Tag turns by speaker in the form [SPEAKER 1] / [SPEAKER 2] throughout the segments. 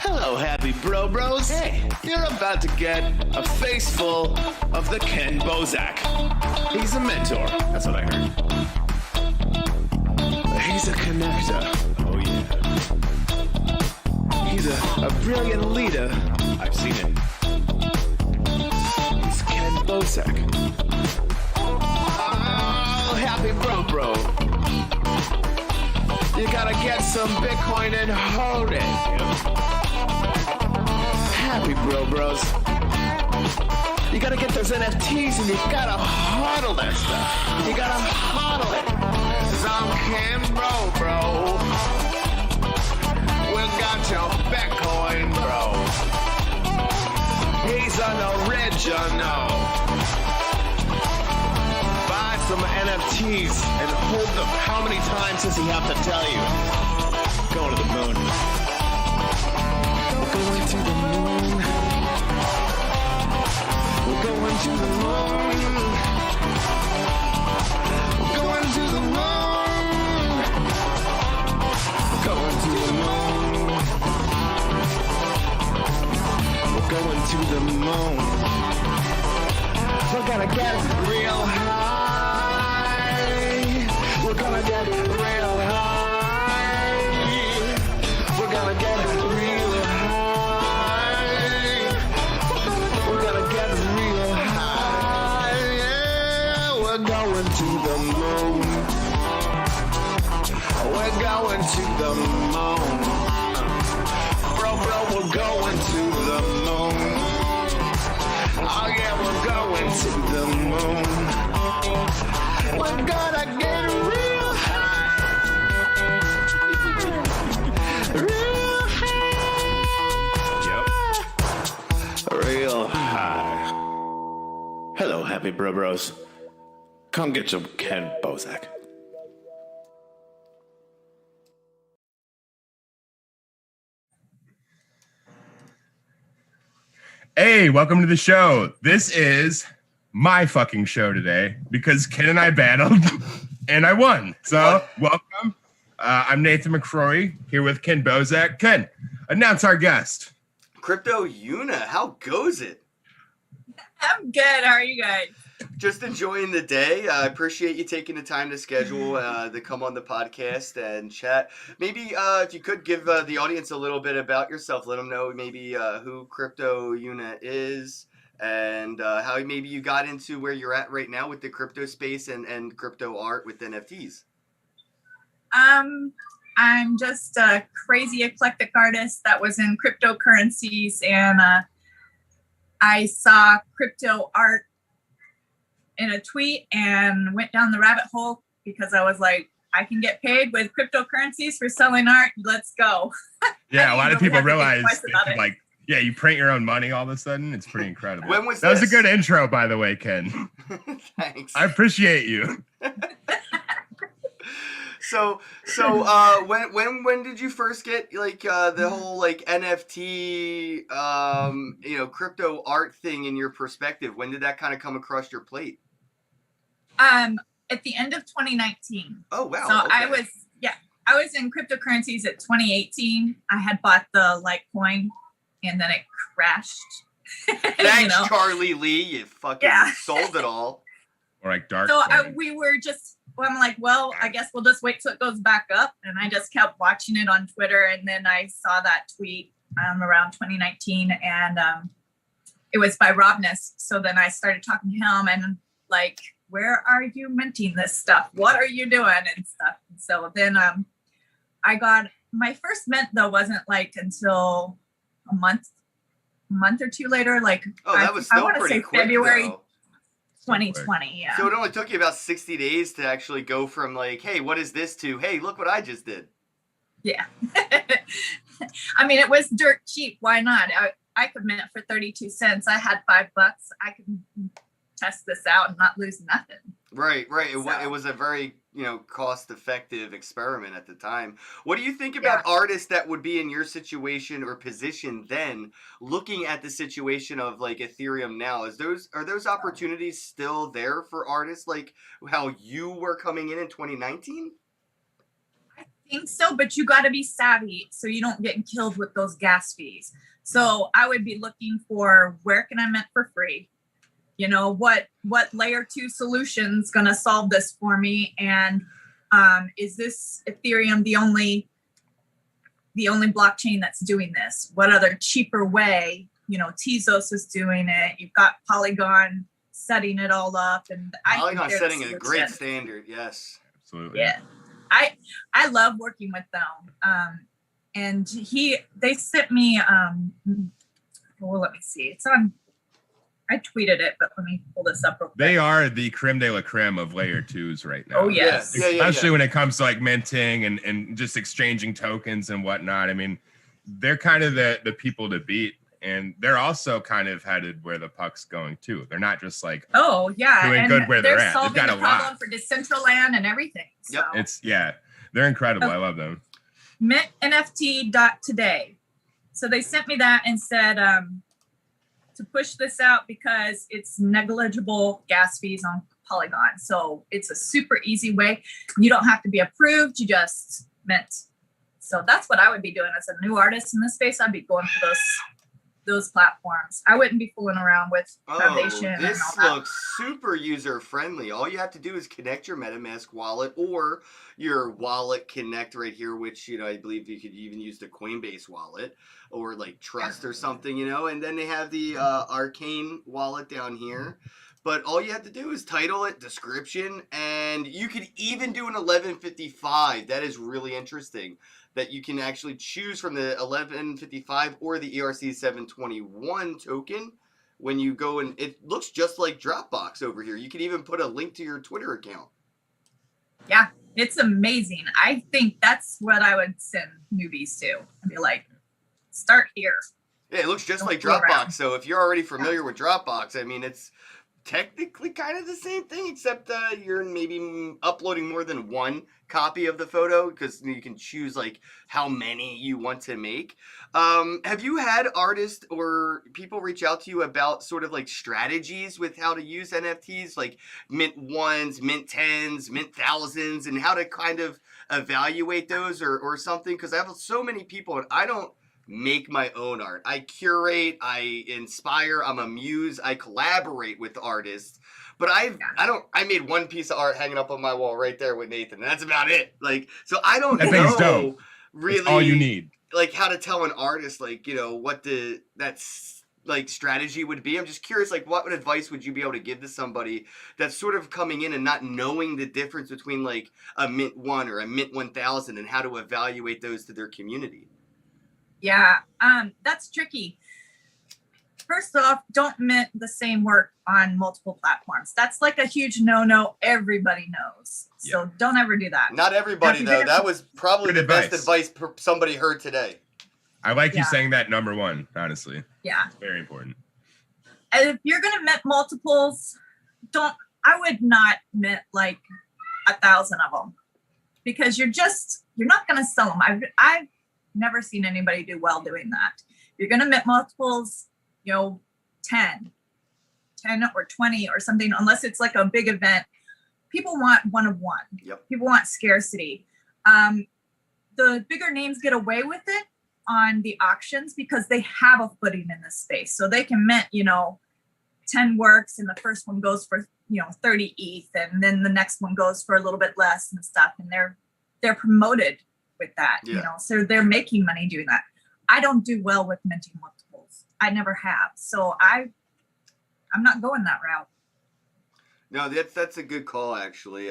[SPEAKER 1] Hello, happy bros. Hey, you're about to get a face full of the Kenn Bosak. He's a mentor. That's what I heard. He's a connector. Oh, yeah. He's a brilliant leader. I've seen it. He's Kenn Bosak. Oh, happy bro. You gotta get some Bitcoin and hold it. Happy bros. You gotta get those NFTs and you gotta hodl that stuff. You gotta hodl it. 'Cause I'm Kenn bro. We got your Bitcoin, bro. He's an original. Buy some NFTs and hold them. How many times does he have to tell you? Going to the moon. Going to the moon. We're going to the moon. We're going to the moon. Going to the moon. We're going to the moon. We're gonna get real high. We're gonna get real high. We're gonna get real high. We're gonna get real high. Yeah, we're going to the moon. We're going to the moon. Bro, we're going to the moon. Oh yeah, we're going to the moon. We're gonna get real high. Real high. Yep. Real high. Hello, happy bros. Come get some Kenn Bosak.
[SPEAKER 2] Hey, welcome to the show. This is my fucking show today because Ken and I battled and I won. So welcome. I'm Nathan McCrorey here with Kenn Bosak. Ken, announce our guest.
[SPEAKER 3] Crypto Yuna, how goes it?
[SPEAKER 4] I'm good. How are you guys?
[SPEAKER 3] Just enjoying the day. I appreciate you taking the time to schedule to come on the podcast and chat. Maybe if you could give the audience a little bit about yourself, let them know maybe who Crypto Yuna is and how maybe you got into where you're at right now with the crypto space and crypto art with NFTs.
[SPEAKER 4] I'm just a crazy eclectic artist that was in cryptocurrencies, and I saw crypto art in a tweet and went down the rabbit hole because I was like, I can get paid with cryptocurrencies for selling art. Let's go.
[SPEAKER 2] Yeah, a lot of people realize that, you print your own money all of a sudden. It's pretty incredible.
[SPEAKER 3] When was
[SPEAKER 2] that
[SPEAKER 3] this?
[SPEAKER 2] was a good intro, by the way, Ken.
[SPEAKER 3] Thanks.
[SPEAKER 2] I appreciate you.
[SPEAKER 3] So when did you first get the whole NFT crypto art thing in your perspective? When did that kind of come across your plate?
[SPEAKER 4] At the end of 2019.
[SPEAKER 3] Oh wow.
[SPEAKER 4] So
[SPEAKER 3] okay.
[SPEAKER 4] I was in cryptocurrencies at 2018. I had bought the Litecoin and then it crashed.
[SPEAKER 3] Thanks, Charlie Lee. You fucking sold it all.
[SPEAKER 2] Or like dark.
[SPEAKER 4] So I'm like, well, I guess we'll just wait till it goes back up. And I just kept watching it on Twitter. And then I saw that tweet around 2019 and it was by Robness. So then I started talking to him and like, where are you minting this stuff? What are you doing and stuff? And so then I got my first mint though wasn't like until a month or two later. Like
[SPEAKER 3] that was still
[SPEAKER 4] I want to say
[SPEAKER 3] quick,
[SPEAKER 4] February
[SPEAKER 3] though.
[SPEAKER 4] 2020. Yeah.
[SPEAKER 3] So it only took you about 60 days to actually go from like, hey, what is this to, hey, look what I just did.
[SPEAKER 4] Yeah. I mean, it was dirt cheap. Why not? I could mint for 32 cents. I had $5. I could test this out and not lose nothing.
[SPEAKER 3] Right. It was a very, cost-effective experiment at the time. What do you think about artists that would be in your situation or position then, looking at the situation of like Ethereum now? Are those opportunities still there for artists like how you were coming in 2019?
[SPEAKER 4] I think so, but you got to be savvy so you don't get killed with those gas fees. So I would be looking for, where can I mint for free? You know, what layer 2 solution's going to solve this for me? And is this Ethereum the only blockchain that's doing this? What other cheaper way? You know, Tezos is doing it. You've got Polygon setting it all up, and
[SPEAKER 3] Polygon setting a great standard. Yes,
[SPEAKER 2] Absolutely.
[SPEAKER 4] Yeah, I love working with them. And they sent me well, let me see. It's on. I tweeted it, but let me pull this up real quick.
[SPEAKER 2] They are the creme de la creme of layer 2s right now.
[SPEAKER 4] Oh yes.
[SPEAKER 2] Especially when it comes to like minting and just exchanging tokens and whatnot. I mean, they're kind of the people to beat, and they're also kind of headed where the puck's going too. They're not just like
[SPEAKER 4] doing
[SPEAKER 2] good where they're at.
[SPEAKER 4] Solving
[SPEAKER 2] They've got
[SPEAKER 4] the
[SPEAKER 2] a
[SPEAKER 4] problem
[SPEAKER 2] lot
[SPEAKER 4] for Decentraland and everything. So.
[SPEAKER 2] Yep. They're incredible. I love them.
[SPEAKER 4] MintNFT.today. So they sent me that and said to push this out because it's negligible gas fees on Polygon. So it's a super easy way. You don't have to be approved. You just mint. So that's what I would be doing as a new artist in this space. I'd be going for those platforms. I wouldn't be fooling around with Foundation.
[SPEAKER 3] This
[SPEAKER 4] and all that.
[SPEAKER 3] looks super user friendly. All you have to do is connect your MetaMask wallet or your wallet connect right here, which, you know, I believe you could even use the Coinbase wallet or like Trust or something, you know, and then they have the Arcane wallet down here. But all you have to do is title it, description, and you could even do an 1155. That is really interesting, that you can actually choose from the 1155 or the ERC 721 token when you go, and it looks just like Dropbox over here. You can even put a link to your Twitter account.
[SPEAKER 4] Yeah, it's amazing. I think that's what I would send newbies to. I'd be like, start here.
[SPEAKER 3] Yeah, it looks just
[SPEAKER 4] Don't
[SPEAKER 3] like
[SPEAKER 4] fool
[SPEAKER 3] Dropbox.
[SPEAKER 4] around.
[SPEAKER 3] So if you're already familiar with Dropbox, I mean, it's technically kind of the same thing, except you're maybe uploading more than one copy of the photo, because you can choose like how many you want to make. Have you had artists or people reach out to you about sort of like strategies with how to use NFTs, like mint ones, mint tens, mint thousands, and how to kind of evaluate those or something? Because I have so many people, and I don't make my own art. I curate, I inspire, I'm a muse, I collaborate with artists. But I made one piece of art hanging up on my wall right there with Nathan, and that's about it. Like, so I don't know really
[SPEAKER 2] it's all you need.
[SPEAKER 3] Like how to tell an artist, like, you know, what that's like strategy would be. I'm just curious, like, what advice would you be able to give to somebody that's sort of coming in and not knowing the difference between like a mint 1 or a mint 1000 and how to evaluate those to their community?
[SPEAKER 4] Yeah, that's tricky. First off, don't mint the same work on multiple platforms. That's like a huge no-no. Everybody knows. So don't ever do that.
[SPEAKER 3] Not everybody, though. That was probably the best advice somebody heard today.
[SPEAKER 2] I like you saying that, number one, honestly.
[SPEAKER 4] Yeah.
[SPEAKER 2] It's very important.
[SPEAKER 4] And if you're going to mint multiples, I would not mint like 1,000 of them, because you're not going to sell them. I've never seen anybody do well doing that. You're going to mint multiples, 10 or 20 or something, unless it's like a big event. People want one of one.
[SPEAKER 3] Yep.
[SPEAKER 4] People want scarcity. The bigger names get away with it on the auctions because they have a footing in this space. So they can mint, 10 works, and the first one goes for, 30 ETH, and then the next one goes for a little bit less and stuff. And they're promoted with that, so they're making money doing that. I don't do well with minting multiples. I never have. So I'm not going that route.
[SPEAKER 3] No, that's a good call, actually.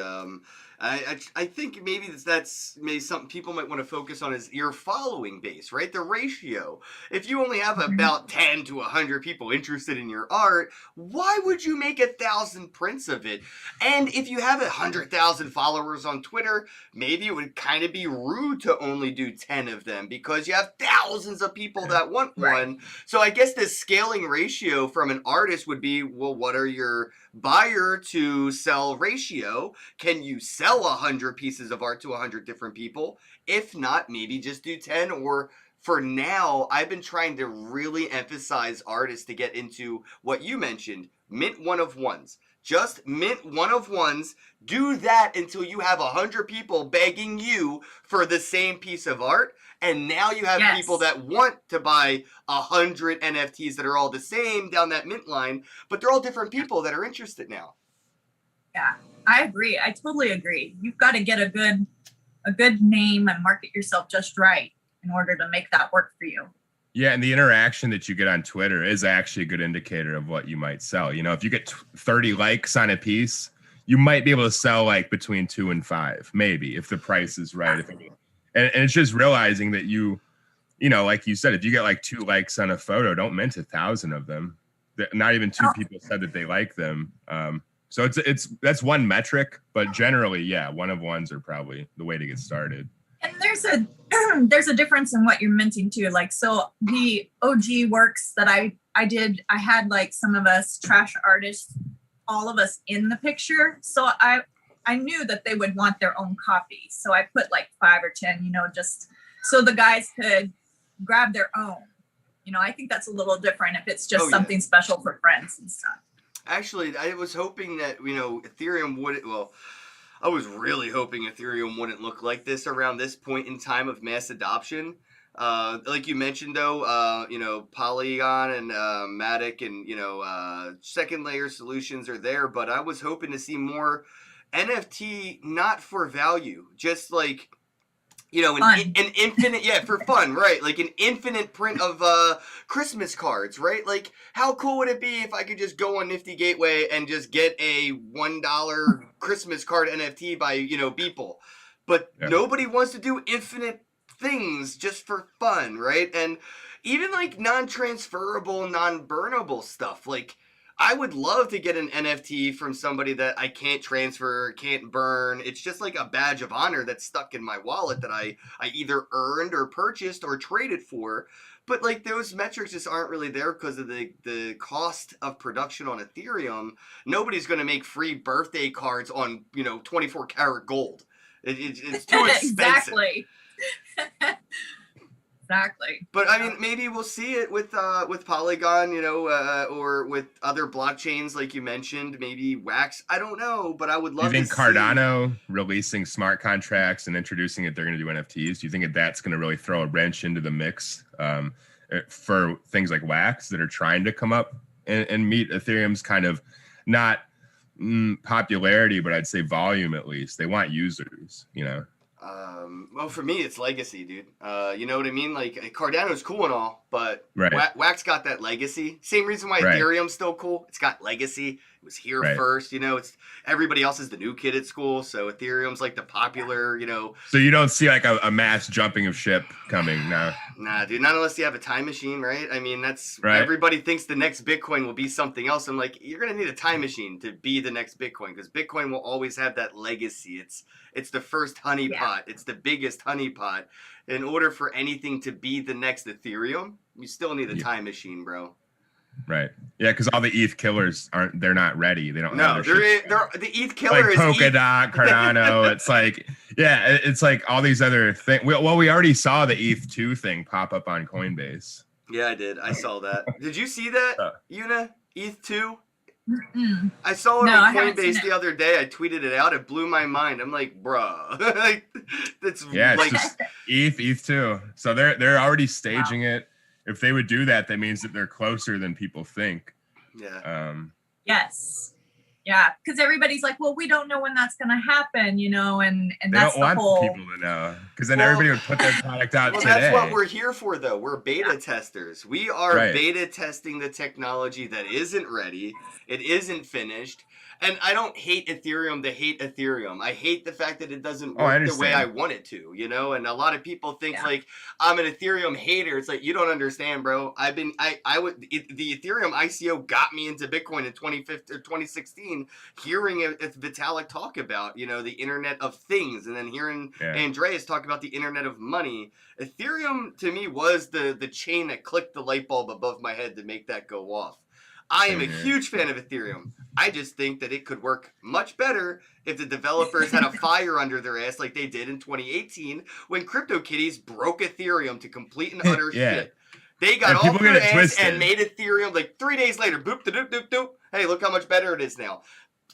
[SPEAKER 3] I think maybe that's something people might want to focus on is your following base, right? The ratio. If you only have about 10 to 100 people interested in your art, why would you make 1,000 prints of it? And if you have 100,000 followers on Twitter, maybe it would kind of be rude to only do 10 of them because you have thousands of people that want one. So I guess the scaling ratio from an artist would be, well, what are your buyer to sell ratio? Can you sell 100 pieces of art to 100 different people? If not, maybe just do 10. Or for now, I've been trying to really emphasize artists to get into what you mentioned, mint one of ones. Just mint one of ones. Do that until you have 100 people begging you for the same piece of art. And now you have people that want to buy 100 NFTs that are all the same down that mint line, but they're all different people that are interested now.
[SPEAKER 4] Yeah, I agree. I totally agree. You've got to get a good name and market yourself just right in order to make that work for you.
[SPEAKER 2] Yeah, and the interaction that you get on Twitter is actually a good indicator of what you might sell. You know, if you get 30 likes on a piece, you might be able to sell like between 2 and 5, maybe, if the price is right. And it's just realizing that you know, like you said, if you get like 2 likes on a photo, don't mint 1,000 of them. Not even 2 people said that they like them. So that's one metric, but generally, yeah, one of ones are probably the way to get started.
[SPEAKER 4] And there's a difference in what you're minting too. Like, so the OG works that I did, I had like some of us trash artists, all of us in the picture. So I knew that they would want their own copy. So I put like 5 or 10, you know, just so the guys could grab their own. You know, I think that's a little different if it's just something special for friends and stuff.
[SPEAKER 3] Actually, I was hoping that, you know, Ethereum would, well, I was really hoping Ethereum wouldn't look like this around this point in time of mass adoption. Like you mentioned, though, you know, Polygon and Matic and, you know, second layer solutions are there, but I was hoping to see more NFT, not for value, just like, you know, an infinite, yeah, for fun, right? Like an infinite print of Christmas cards, right? Like, how cool would it be if I could just go on Nifty Gateway and just get a $1 Christmas card NFT by, you know, Beeple? But nobody wants to do infinite things just for fun, right? And even like non-transferable, non-burnable stuff, like, I would love to get an NFT from somebody that I can't transfer, can't burn. It's just like a badge of honor that's stuck in my wallet that I either earned or purchased or traded for. But like those metrics just aren't really there because of the cost of production on Ethereum. Nobody's going to make free birthday cards on, you know, 24 karat gold. It's too expensive.
[SPEAKER 4] Exactly. Exactly.
[SPEAKER 3] But I mean, maybe we'll see it with Polygon, you know, or with other blockchains like you mentioned, maybe Wax. I don't know, but I would love to see.
[SPEAKER 2] Do you think Cardano releasing smart contracts and introducing it, they're going to do NFTs? Do you think that that's going to really throw a wrench into the mix for things like Wax that are trying to come up and meet Ethereum's kind of not popularity, but I'd say volume at least? They want users, you know?
[SPEAKER 3] Well, for me, it's legacy, dude. You know what I mean? Like, Cardano's cool and all, but Wax got that legacy. Same reason why Ethereum's still cool. It's got legacy. It was here first, you know. It's everybody else is the new kid at school, so Ethereum's like the popular, you know.
[SPEAKER 2] So you don't see like a mass jumping of ship coming now.
[SPEAKER 3] Nah, dude. Not unless you have a time machine, right? I mean, that's everybody thinks the next Bitcoin will be something else. I'm like, you're gonna need a time machine to be the next Bitcoin because Bitcoin will always have that legacy. It's the first honeypot. It's the biggest honeypot. In order for anything to be the next Ethereum, you still need a time machine, bro.
[SPEAKER 2] Right. Yeah, because all the ETH killers they're not ready. They don't
[SPEAKER 3] know. They're the ETH killer
[SPEAKER 2] like
[SPEAKER 3] is
[SPEAKER 2] Polkadot, Cardano. It's like, yeah, it's like all these other things. Well, we already saw the ETH2 thing pop up on Coinbase.
[SPEAKER 3] Yeah, I did. I saw that. Did you see that, Yuna? ETH2?
[SPEAKER 4] Mm-mm.
[SPEAKER 3] I saw it on Coinbase the other day. I tweeted it out. It blew my mind. I'm like, bruh. Like, it's like
[SPEAKER 2] just ETH2. So they're already staging it. If they would do that, that means that they're closer than people think.
[SPEAKER 3] Yeah.
[SPEAKER 4] Yes. Yeah, because everybody's like, well, we don't know when that's going to happen, you know, and that's
[SPEAKER 2] the whole. They don't want people to know, because then everybody would put their product out today.
[SPEAKER 3] That's what we're here for, though. We're beta testers. We are beta testing the technology that isn't ready. It isn't finished. And I don't hate Ethereum to hate Ethereum. I hate the fact that it doesn't work the way I want it to, you know? And a lot of people think like I'm an Ethereum hater. It's like, you don't understand, bro. The Ethereum ICO got me into Bitcoin in 2016, hearing Vitalik talk about, you know, the Internet of Things, and then hearing Andreas talk about the Internet of Money. Ethereum to me was the chain that clicked the light bulb above my head to make that go off. I am a huge fan of Ethereum. I just think that it could work much better if the developers had a fire under their ass like they did in 2018 when CryptoKitties broke Ethereum to complete and utter shit. They got off their ass and made Ethereum like 3 days later. Boop, da doop, doop, doop. Hey, look how much better it is now.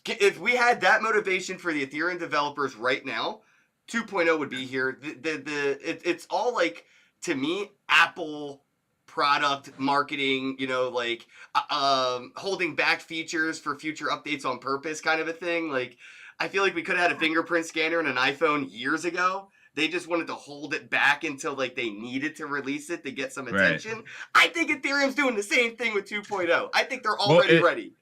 [SPEAKER 3] if we had that motivation for the Ethereum developers right now, 2.0 would be here. It's all like, to me, Apple product marketing, you know, like holding back features for future updates on purpose kind of a thing. Like, I feel like we could have had a fingerprint scanner in an iPhone years ago. They just wanted to hold it back until like they needed to release it to get some attention. Right. I think Ethereum's doing the same thing with 2.0. I think they're already ready.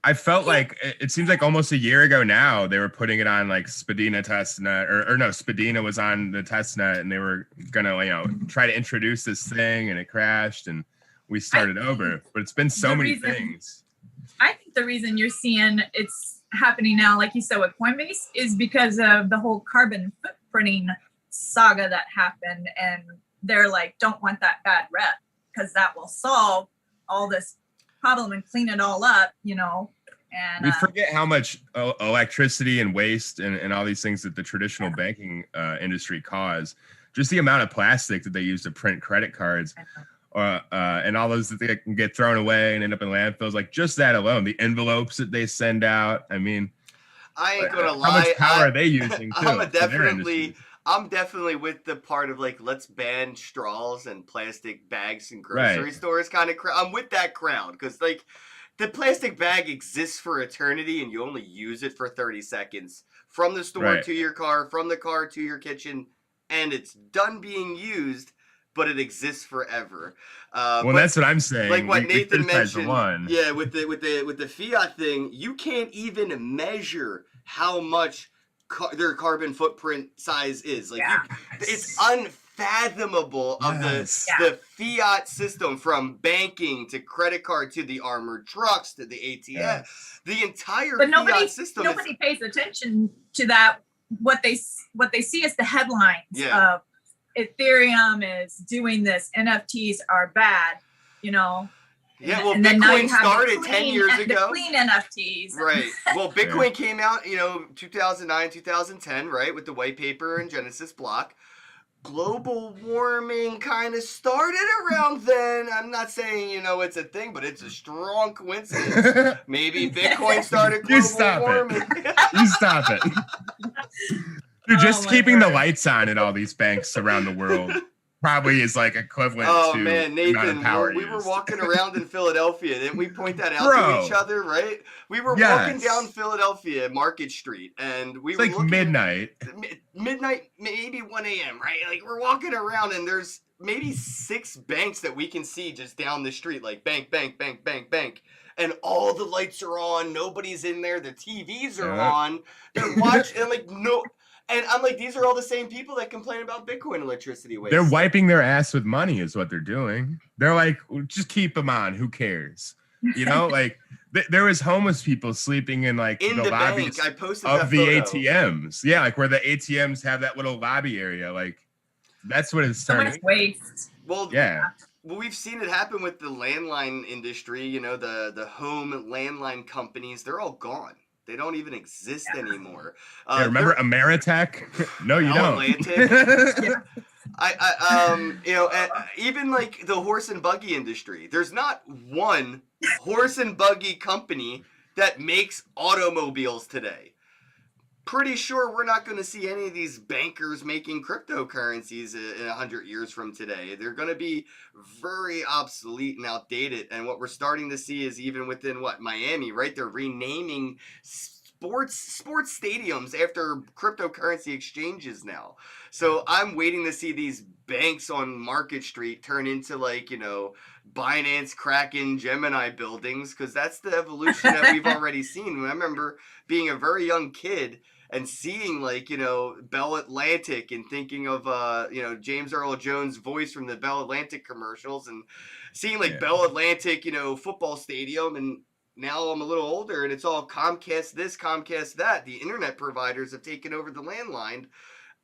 [SPEAKER 2] I felt like it seems like almost a year ago now they were putting it on like Spadina testnet, or no, Spadina was on the testnet, and they were gonna, you know, try to introduce this thing, and it crashed, and we started over. But it's been so many things.
[SPEAKER 4] I think the reason you're seeing it's happening now, like you said with Coinbase, is because of the whole carbon footprinting saga that happened, and they're like, don't want that bad rep because that will solve all this problem and clean it all up, you know. And
[SPEAKER 2] we forget how much electricity and waste and all these things that the traditional banking industry cause. Just the amount of plastic that they use to print credit cards, and all those that they can get thrown away and end up in landfills. Like, just that alone, the envelopes that they send out. I mean,
[SPEAKER 3] I ain't gonna lie.
[SPEAKER 2] How much power are they using too?
[SPEAKER 3] I'm definitely with the part of like, let's ban straws and plastic bags in grocery stores kind of crowd. I'm with that crowd because like the plastic bag exists for eternity and you only use it for 30 seconds from the store to your car, from the car to your kitchen, and it's done being used, but it exists forever.
[SPEAKER 2] Well, that's what I'm saying.
[SPEAKER 3] Like what Nathan mentioned, yeah, with the fiat thing, you can't even measure how much their carbon footprint size is. Like, it's unfathomable of the fiat system, from banking to credit card to the armored trucks to the ATM. The entire fiat system.
[SPEAKER 4] Nobody pays attention to that. What they see is the headlines of Ethereum is doing this, NFTs are bad, you know.
[SPEAKER 3] Yeah, well, Bitcoin started 10 years ago.
[SPEAKER 4] The clean NFTs.
[SPEAKER 3] Right. Well, Bitcoin came out, you know, 2009, 2010, right, with the white paper and Genesis block. Global warming kind of started around then. I'm not saying, you know, it's a thing, but it's a strong coincidence. Maybe Bitcoin started global warming.
[SPEAKER 2] You stop it. Dude, just keeping the lights on in all these banks around the world probably is like equivalent to
[SPEAKER 3] man, Nathan, we were walking around in Philadelphia. Didn't we point that out to each other, right? We were walking down Philadelphia, Market Street, and we were
[SPEAKER 2] like
[SPEAKER 3] looking
[SPEAKER 2] midnight,
[SPEAKER 3] maybe 1 a.m., right? Like, we're walking around, and there's maybe 6 banks that we can see just down the street, like bank, bank, bank, bank, bank. And all the lights are on. Nobody's in there. The TVs are on. They're watching, and like, no. And I'm like, these are all the same people that complain about Bitcoin electricity waste.
[SPEAKER 2] They're wiping their ass with money is what they're doing. They're like, just keep them on. Who cares? You know, like there was homeless people sleeping in like
[SPEAKER 3] in the
[SPEAKER 2] lobbies
[SPEAKER 3] bank. I posted
[SPEAKER 2] of
[SPEAKER 3] that
[SPEAKER 2] the
[SPEAKER 3] photo.
[SPEAKER 2] ATMs. Yeah, like where the ATMs have that little lobby area. Like, that's what it's turning.
[SPEAKER 4] So much waste.
[SPEAKER 3] Well, well, we've seen it happen with the landline industry. You know, the home landline companies. They're all gone. They don't even exist anymore.
[SPEAKER 2] Remember Ameritech? No, you don't.
[SPEAKER 3] Atlantic. You know, even like the horse and buggy industry. There's not one horse and buggy company that makes automobiles today. Pretty sure we're not going to see any of these bankers making cryptocurrencies in 100 years from today. They're going to be very obsolete and outdated. And what we're starting to see is even within Miami, right? They're renaming sports stadiums after cryptocurrency exchanges now. So I'm waiting to see these banks on Market Street turn into, like, you know, Binance, Kraken, Gemini buildings, because that's the evolution that we've already seen. I remember being a very young kid and seeing, like, you know, Bell Atlantic and thinking of, you know, James Earl Jones' voice from the Bell Atlantic commercials, and seeing, like, Bell Atlantic, you know, football stadium. And now I'm a little older and it's all Comcast this, Comcast that. The internet providers have taken over the landline.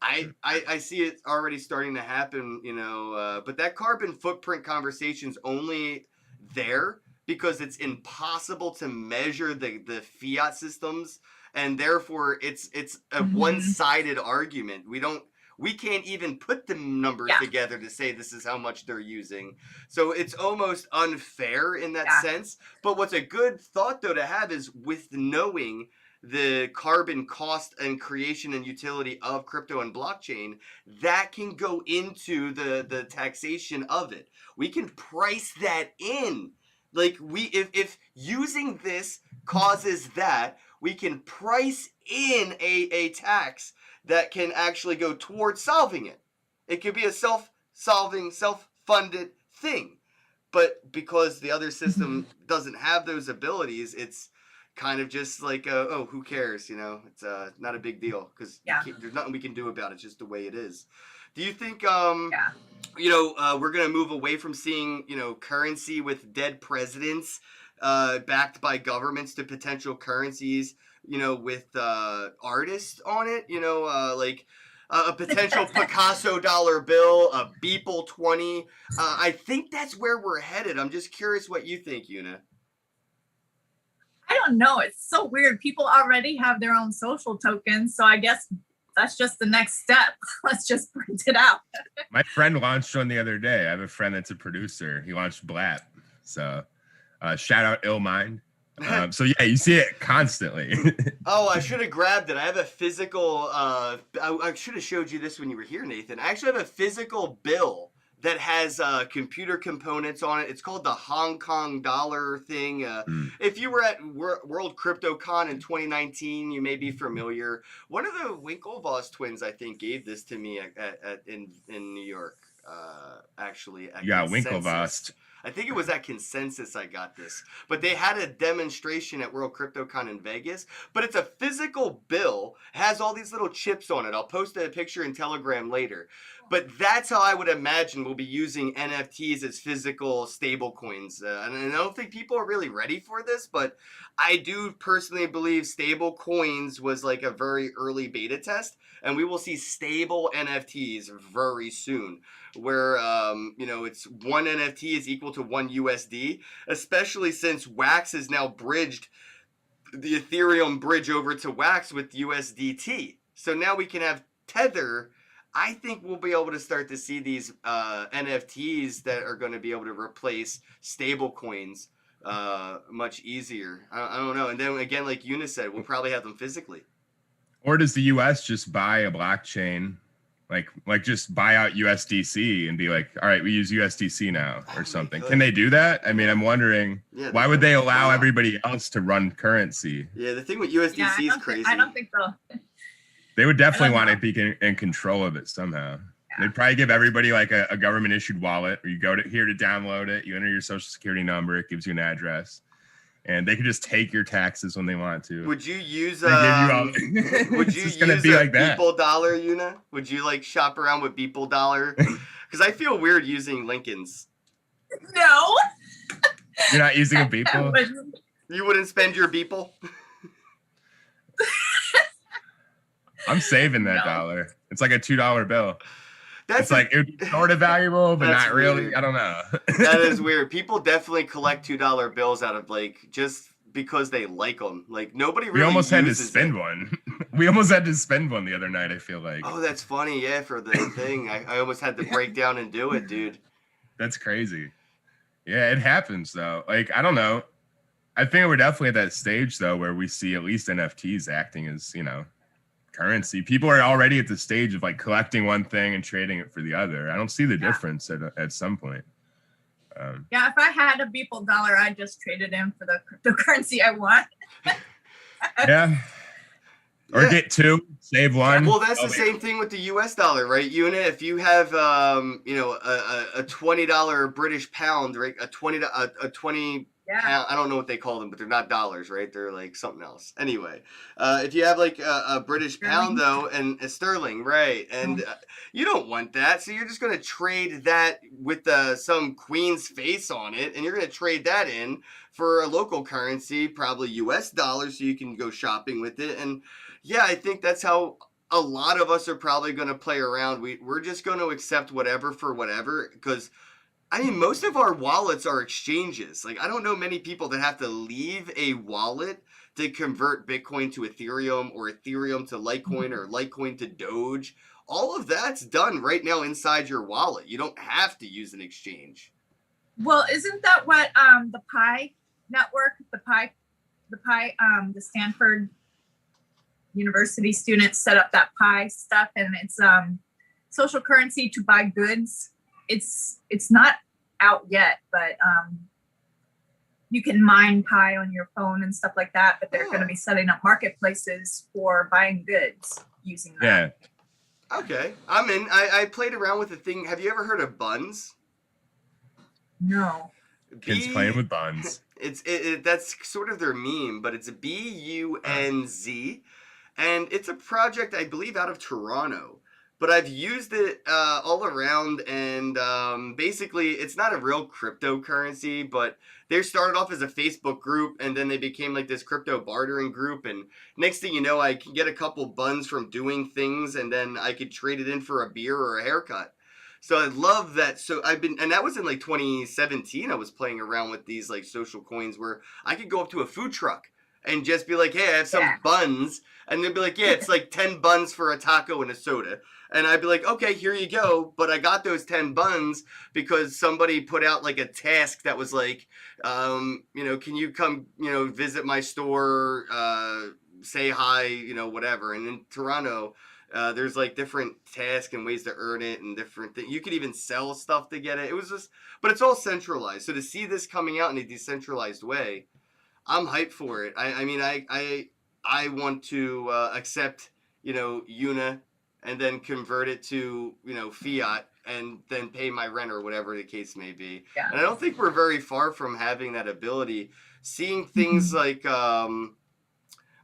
[SPEAKER 3] I see it already starting to happen, you know, but that carbon footprint conversation's only there because it's impossible to measure the fiat systems. And therefore, it's a one-sided argument. We can't even put the numbers together to say this is how much they're using. So it's almost unfair in that sense. But what's a good thought, though, to have is with knowing the carbon cost and creation and utility of crypto and blockchain, that can go into the taxation of it. We can price that in. Like if using this causes that, we can price in a tax that can actually go towards solving it. It could be a self-solving, self-funded thing. But because the other system doesn't have those abilities, it's kind of just like, oh, who cares? You know, it's not a big deal because there's nothing we can do about it. It's just the way it is. Do you think, you know, we're going to move away from seeing, you know, currency with dead presidents backed by governments to potential currencies, you know, with artists on it, you know, like a potential Picasso dollar bill, a Beeple 20. I think that's where we're headed. I'm just curious what you think, Yuna.
[SPEAKER 4] I don't know. It's so weird. People already have their own social tokens. So I guess that's just the next step. Let's just print it out.
[SPEAKER 2] My friend launched one the other day. I have a friend that's a producer. He launched Blat. So shout out Illmind. So yeah, you see it constantly.
[SPEAKER 3] Oh, I should have grabbed it. I have a physical, I should have showed you this when you were here, Nathan. I actually have a physical bill that has computer components on it. It's called the Hong Kong dollar thing. If you were at World CryptoCon in 2019, you may be familiar. One of the Winklevoss twins, I think, gave this to me in New York. Actually,
[SPEAKER 2] yeah, Winklevoss.
[SPEAKER 3] I think it was at Consensus I got this. But they had a demonstration at World CryptoCon in Vegas. But it's a physical bill. Has all these little chips on it. I'll post a picture in Telegram later. But that's how I would imagine we'll be using NFTs as physical stable coins. And I don't think people are really ready for this. But I do personally believe stable coins was like a very early beta test. And we will see stable NFTs very soon, where you know, it's one NFT is equal to one USD, especially since Wax has now bridged the Ethereum bridge over to Wax with USDT. So now we can have Tether. I think we'll be able to start to see these NFTs that are going to be able to replace stable coins much easier. I don't know. And then again, like Yuna said, we'll probably have them physically.
[SPEAKER 2] Or does the US just buy a blockchain, like just buy out USDC and be like, all right, we use USDC now or something? Can they do that? I mean, I'm wondering, why would they allow everybody else to run currency?
[SPEAKER 3] Yeah, the thing with USDC is crazy.
[SPEAKER 4] I don't think so.
[SPEAKER 2] They would definitely want to be in control of it somehow. Yeah. They'd probably give everybody like a government issued wallet where you go to here to download it. You enter your social security number. It gives you an address. And they could just take your taxes when they want to.
[SPEAKER 3] Would you use
[SPEAKER 2] would you use
[SPEAKER 3] a
[SPEAKER 2] like
[SPEAKER 3] Beeple dollar, Yuna? Would you like shop around with Beeple dollar? Because I feel weird using Lincoln's.
[SPEAKER 4] No.
[SPEAKER 2] You're not using a Beeple?
[SPEAKER 3] You wouldn't spend your Beeple?
[SPEAKER 2] I'm saving that dollar. It's like a $2 bill.
[SPEAKER 3] It's
[SPEAKER 2] like it would be sort of valuable, but not really.
[SPEAKER 3] Weird.
[SPEAKER 2] I don't know.
[SPEAKER 3] That is weird. People definitely collect $2 bills out of like just because they like them. Like nobody really.
[SPEAKER 2] We almost had to spend one. We almost had to spend one the other night. I feel like.
[SPEAKER 3] Oh, that's funny. Yeah, for the thing, I almost had to break down and do it, dude.
[SPEAKER 2] That's crazy. Yeah, it happens though. Like I don't know. I think we're definitely at that stage though where we see at least NFTs acting as, you know, currency. People are already at the stage of like collecting one thing and trading it for the other. I don't see the difference at some point.
[SPEAKER 4] Yeah, if I had a Beeple dollar, I'd just trade it in for the cryptocurrency I want.
[SPEAKER 2] Yeah. Or get two, save one.
[SPEAKER 3] Well, that's the same thing with the US dollar, right, Yuna? If you have, you know, a $20 British pound, right? A 20. Yeah. I don't know what they call them, but they're not dollars, right? They're like something else. Anyway, if you have like a British pound though, and a sterling, right? And you don't want that. So you're just going to trade that with some queen's face on it. And you're going to trade that in for a local currency, probably US dollars. So you can go shopping with it. And yeah, I think that's how a lot of us are probably going to play around. We're just going to accept whatever for whatever, because I mean, most of our wallets are exchanges. Like, I don't know many people that have to leave a wallet to convert Bitcoin to Ethereum or Ethereum to Litecoin or Litecoin to Doge. All of that's done right now inside your wallet. You don't have to use an exchange.
[SPEAKER 4] Well, isn't that what the Pi network, the Stanford university students set up that Pi stuff, and it's social currency to buy goods. It's not out yet, but you can mine Pi on your phone and stuff like that. But they're going to be setting up marketplaces for buying goods using that.
[SPEAKER 2] Yeah.
[SPEAKER 3] Okay, I'm in. I played around with the thing. Have you ever heard of Buns?
[SPEAKER 4] No.
[SPEAKER 2] Kids playing with buns.
[SPEAKER 3] That's sort of their meme, but it's BUNZ, and it's a project I believe out of Toronto. But I've used it all around, and basically it's not a real cryptocurrency, but they started off as a Facebook group, and then they became like this crypto bartering group, and next thing you know, I can get a couple buns from doing things, and then I could trade it in for a beer or a haircut. So I love that. So and that was in like 2017, I was playing around with these like social coins where I could go up to a food truck and just be like, hey, I have some buns. And they'd be like, yeah, it's like 10 buns for a taco and a soda. And I'd be like, okay, here you go. But I got those 10 buns because somebody put out like a task that was like, can you come, visit my store, say hi, whatever. And in Toronto, there's like different tasks and ways to earn it and different things. You could even sell stuff to get it. It was just, but it's all centralized. So to see this coming out in a decentralized way, I'm hyped for it. I want to accept, Yuna and then convert it to, fiat and then pay my rent or whatever the case may be.
[SPEAKER 4] Yeah.
[SPEAKER 3] And I don't think we're very far from having that ability. Seeing things like,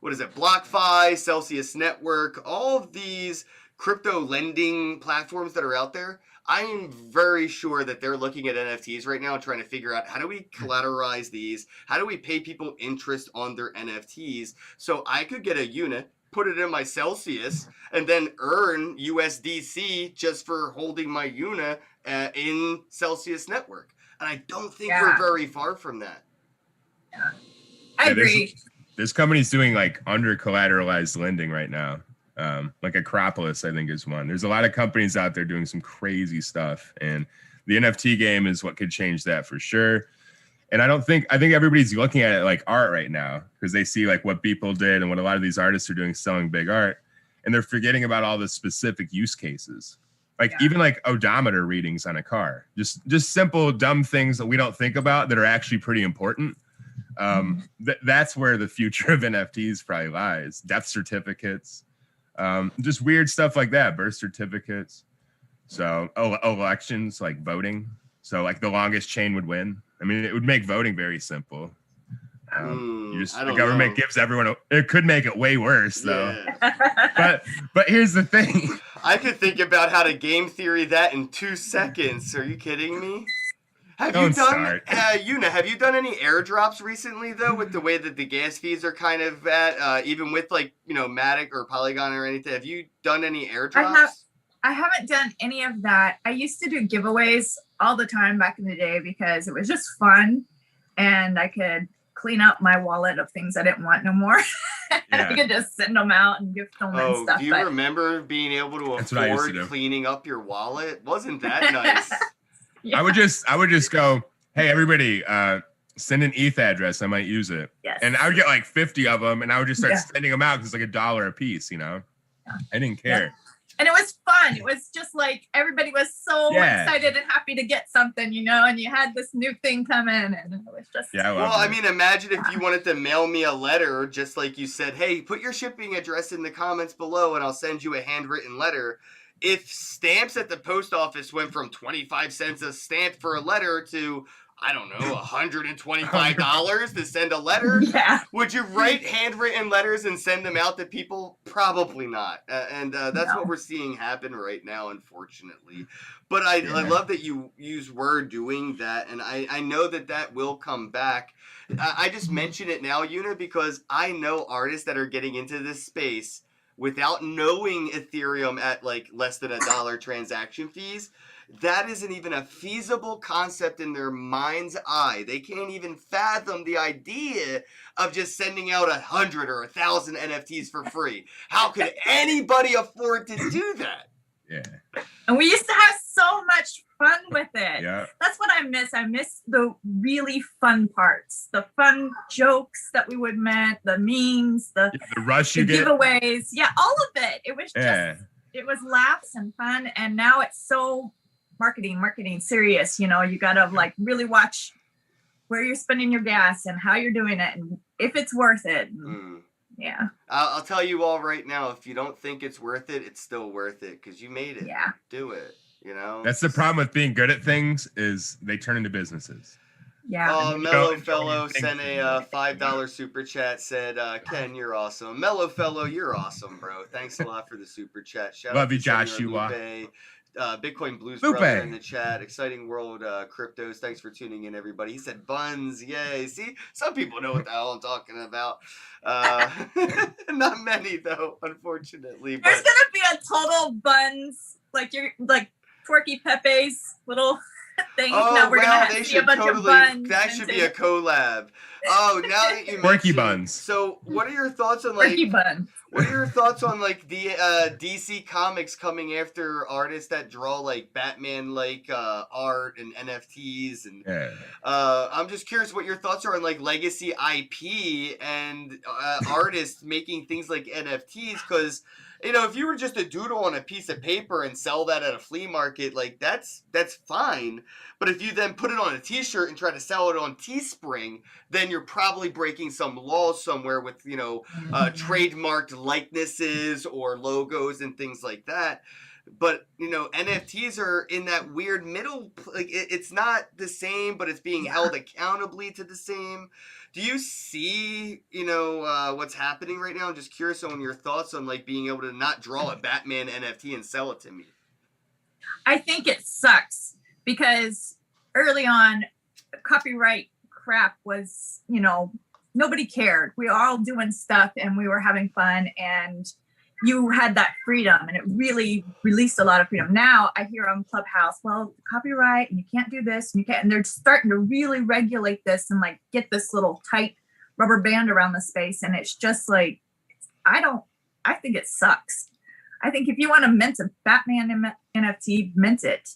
[SPEAKER 3] BlockFi, Celsius Network, all of these crypto lending platforms that are out there, I am very sure that they're looking at NFTs right now, trying to figure out how do we collateralize these? How do we pay people interest on their NFTs? So I could get a unit, put it in my Celsius, and then earn USDC just for holding my Yuna in Celsius Network. And I don't think we're very far from that.
[SPEAKER 4] Yeah, I agree.
[SPEAKER 2] There's companies doing like under collateralized lending right now. Like Acropolis, I think, is one. There's a lot of companies out there doing some crazy stuff, and the NFT game is what could change that for sure. And I think everybody's looking at it like art right now because they see like what people did and what a lot of these artists are doing, selling big art, and they're forgetting about all the specific use cases. Like even like odometer readings on a car, just simple dumb things that we don't think about that are actually pretty important. That's where the future of NFTs probably lies. Death certificates. Just weird stuff like that, birth certificates. So elections, like voting. So like the longest chain would win. I mean, it would make voting very simple. The government gives everyone it could make it way worse though. Yeah. But here's the thing.
[SPEAKER 3] I could think about how to game theory that in 2 seconds. Are you kidding me? Yuna, have you done any airdrops recently though, with the way that the gas fees are kind of at, even with like, Matic or Polygon or anything? Have you done any airdrops?
[SPEAKER 4] I haven't done any of that. I used to do giveaways all the time back in the day because it was just fun and I could clean up my wallet of things I didn't want no more. And I could just send them out and gift them and stuff.
[SPEAKER 3] Do you remember being able to afford cleaning up your wallet? Wasn't that nice?
[SPEAKER 2] Yeah. I would just go, hey, everybody, send an ETH address. I might use it.
[SPEAKER 4] Yes.
[SPEAKER 2] And I would get like 50 of them and I would just start sending them out because it's like $1 a piece, Yeah. I didn't care.
[SPEAKER 4] Yeah. And it was fun. It was just like everybody was so excited and happy to get something, and you had this new thing come in and it was just
[SPEAKER 3] imagine if you wanted to mail me a letter, just like you said, hey, put your shipping address in the comments below and I'll send you a handwritten letter. If stamps at the post office went from 25 cents a stamp for a letter to, I don't know, $125 to send a letter, would you write handwritten letters and send them out to people? Probably not. That's what we're seeing happen right now, unfortunately. But I love that you were doing that, and I know that will come back. I just mention it now, Yuna, because I know artists that are getting into this space without knowing Ethereum at like less than $1 transaction fees. That isn't even a feasible concept in their mind's eye. They can't even fathom the idea of just sending out 100 or 1,000 NFTs for free. How could anybody afford to do that?
[SPEAKER 2] Yeah.
[SPEAKER 4] And we used to have so much fun with it.
[SPEAKER 2] Yeah.
[SPEAKER 4] That's what I miss. I miss the really fun parts, the fun jokes that we would make, the memes, the
[SPEAKER 2] rush
[SPEAKER 4] the
[SPEAKER 2] you get.
[SPEAKER 4] giveaways. Yeah, all of it. It was
[SPEAKER 2] Yeah.
[SPEAKER 4] just, it was laughs and fun. And now it's so marketing serious. You know, you got to like really watch where you're spending your gas and how you're doing it and if it's worth it. Yeah.
[SPEAKER 3] I'll tell you all right now, if you don't think it's worth it, it's still worth it because you made it.
[SPEAKER 4] Yeah.
[SPEAKER 3] Do it. You know?
[SPEAKER 2] That's the problem with being good at things is they turn into businesses.
[SPEAKER 4] Yeah.
[SPEAKER 3] Oh,
[SPEAKER 2] And
[SPEAKER 3] Mellow
[SPEAKER 2] don't
[SPEAKER 3] Fellow
[SPEAKER 2] think
[SPEAKER 3] sent a $5 super chat, said, Ken, you're awesome. Mellow Fellow, you're awesome, bro. Thanks a lot for the super chat. Shout
[SPEAKER 2] Love
[SPEAKER 3] out
[SPEAKER 2] you,
[SPEAKER 3] to Senor
[SPEAKER 2] Joshua.
[SPEAKER 3] Lupe. Bitcoin Blues
[SPEAKER 2] Lupe.
[SPEAKER 3] brother in the chat. Exciting world cryptos. Thanks for tuning in, everybody. He said buns. Yay. See, some people know what the hell I'm talking about. Not many though, unfortunately.
[SPEAKER 4] There's
[SPEAKER 3] But
[SPEAKER 4] gonna be a total buns, like you're like Twerky Pepe's little thing. Now we're gonna
[SPEAKER 3] they
[SPEAKER 4] see a
[SPEAKER 3] should
[SPEAKER 4] bunch of
[SPEAKER 3] totally.
[SPEAKER 4] buns.
[SPEAKER 3] That should be a collab. Oh, now that you
[SPEAKER 2] Quirky
[SPEAKER 3] mentioned-
[SPEAKER 2] buns.
[SPEAKER 3] So, what are your thoughts on like?
[SPEAKER 4] Twerky buns.
[SPEAKER 3] What are your thoughts on like the DC Comics coming after artists that draw like Batman like art and NFTs and
[SPEAKER 2] Yeah.
[SPEAKER 3] I'm just curious what your thoughts are on like legacy IP and artists making things like NFTs because you know if you were just a doodle on a piece of paper and sell that at a flea market like that's fine, but if you then put it on a T-shirt and try to sell it on Teespring, then you're probably breaking some laws somewhere with you know trademarked likenesses or logos and things like that. But you know NFTs are in that weird middle, like it's not the same but it's being held accountably to the same. Do you see you know what's happening right now? I'm just curious on your thoughts on like being able to not draw a Batman NFT and sell it to me.
[SPEAKER 4] I think it sucks because early on copyright crap was, you know, nobody cared. We were all doing stuff and we were having fun and you had that freedom and it really released a lot of freedom. Now I hear on Clubhouse, well, copyright and you can't do this and you can't, and they're starting to really regulate this and like get this little tight rubber band around the space. And it's just like, I think it sucks. I think if you want to mint a Batman NFT, mint it.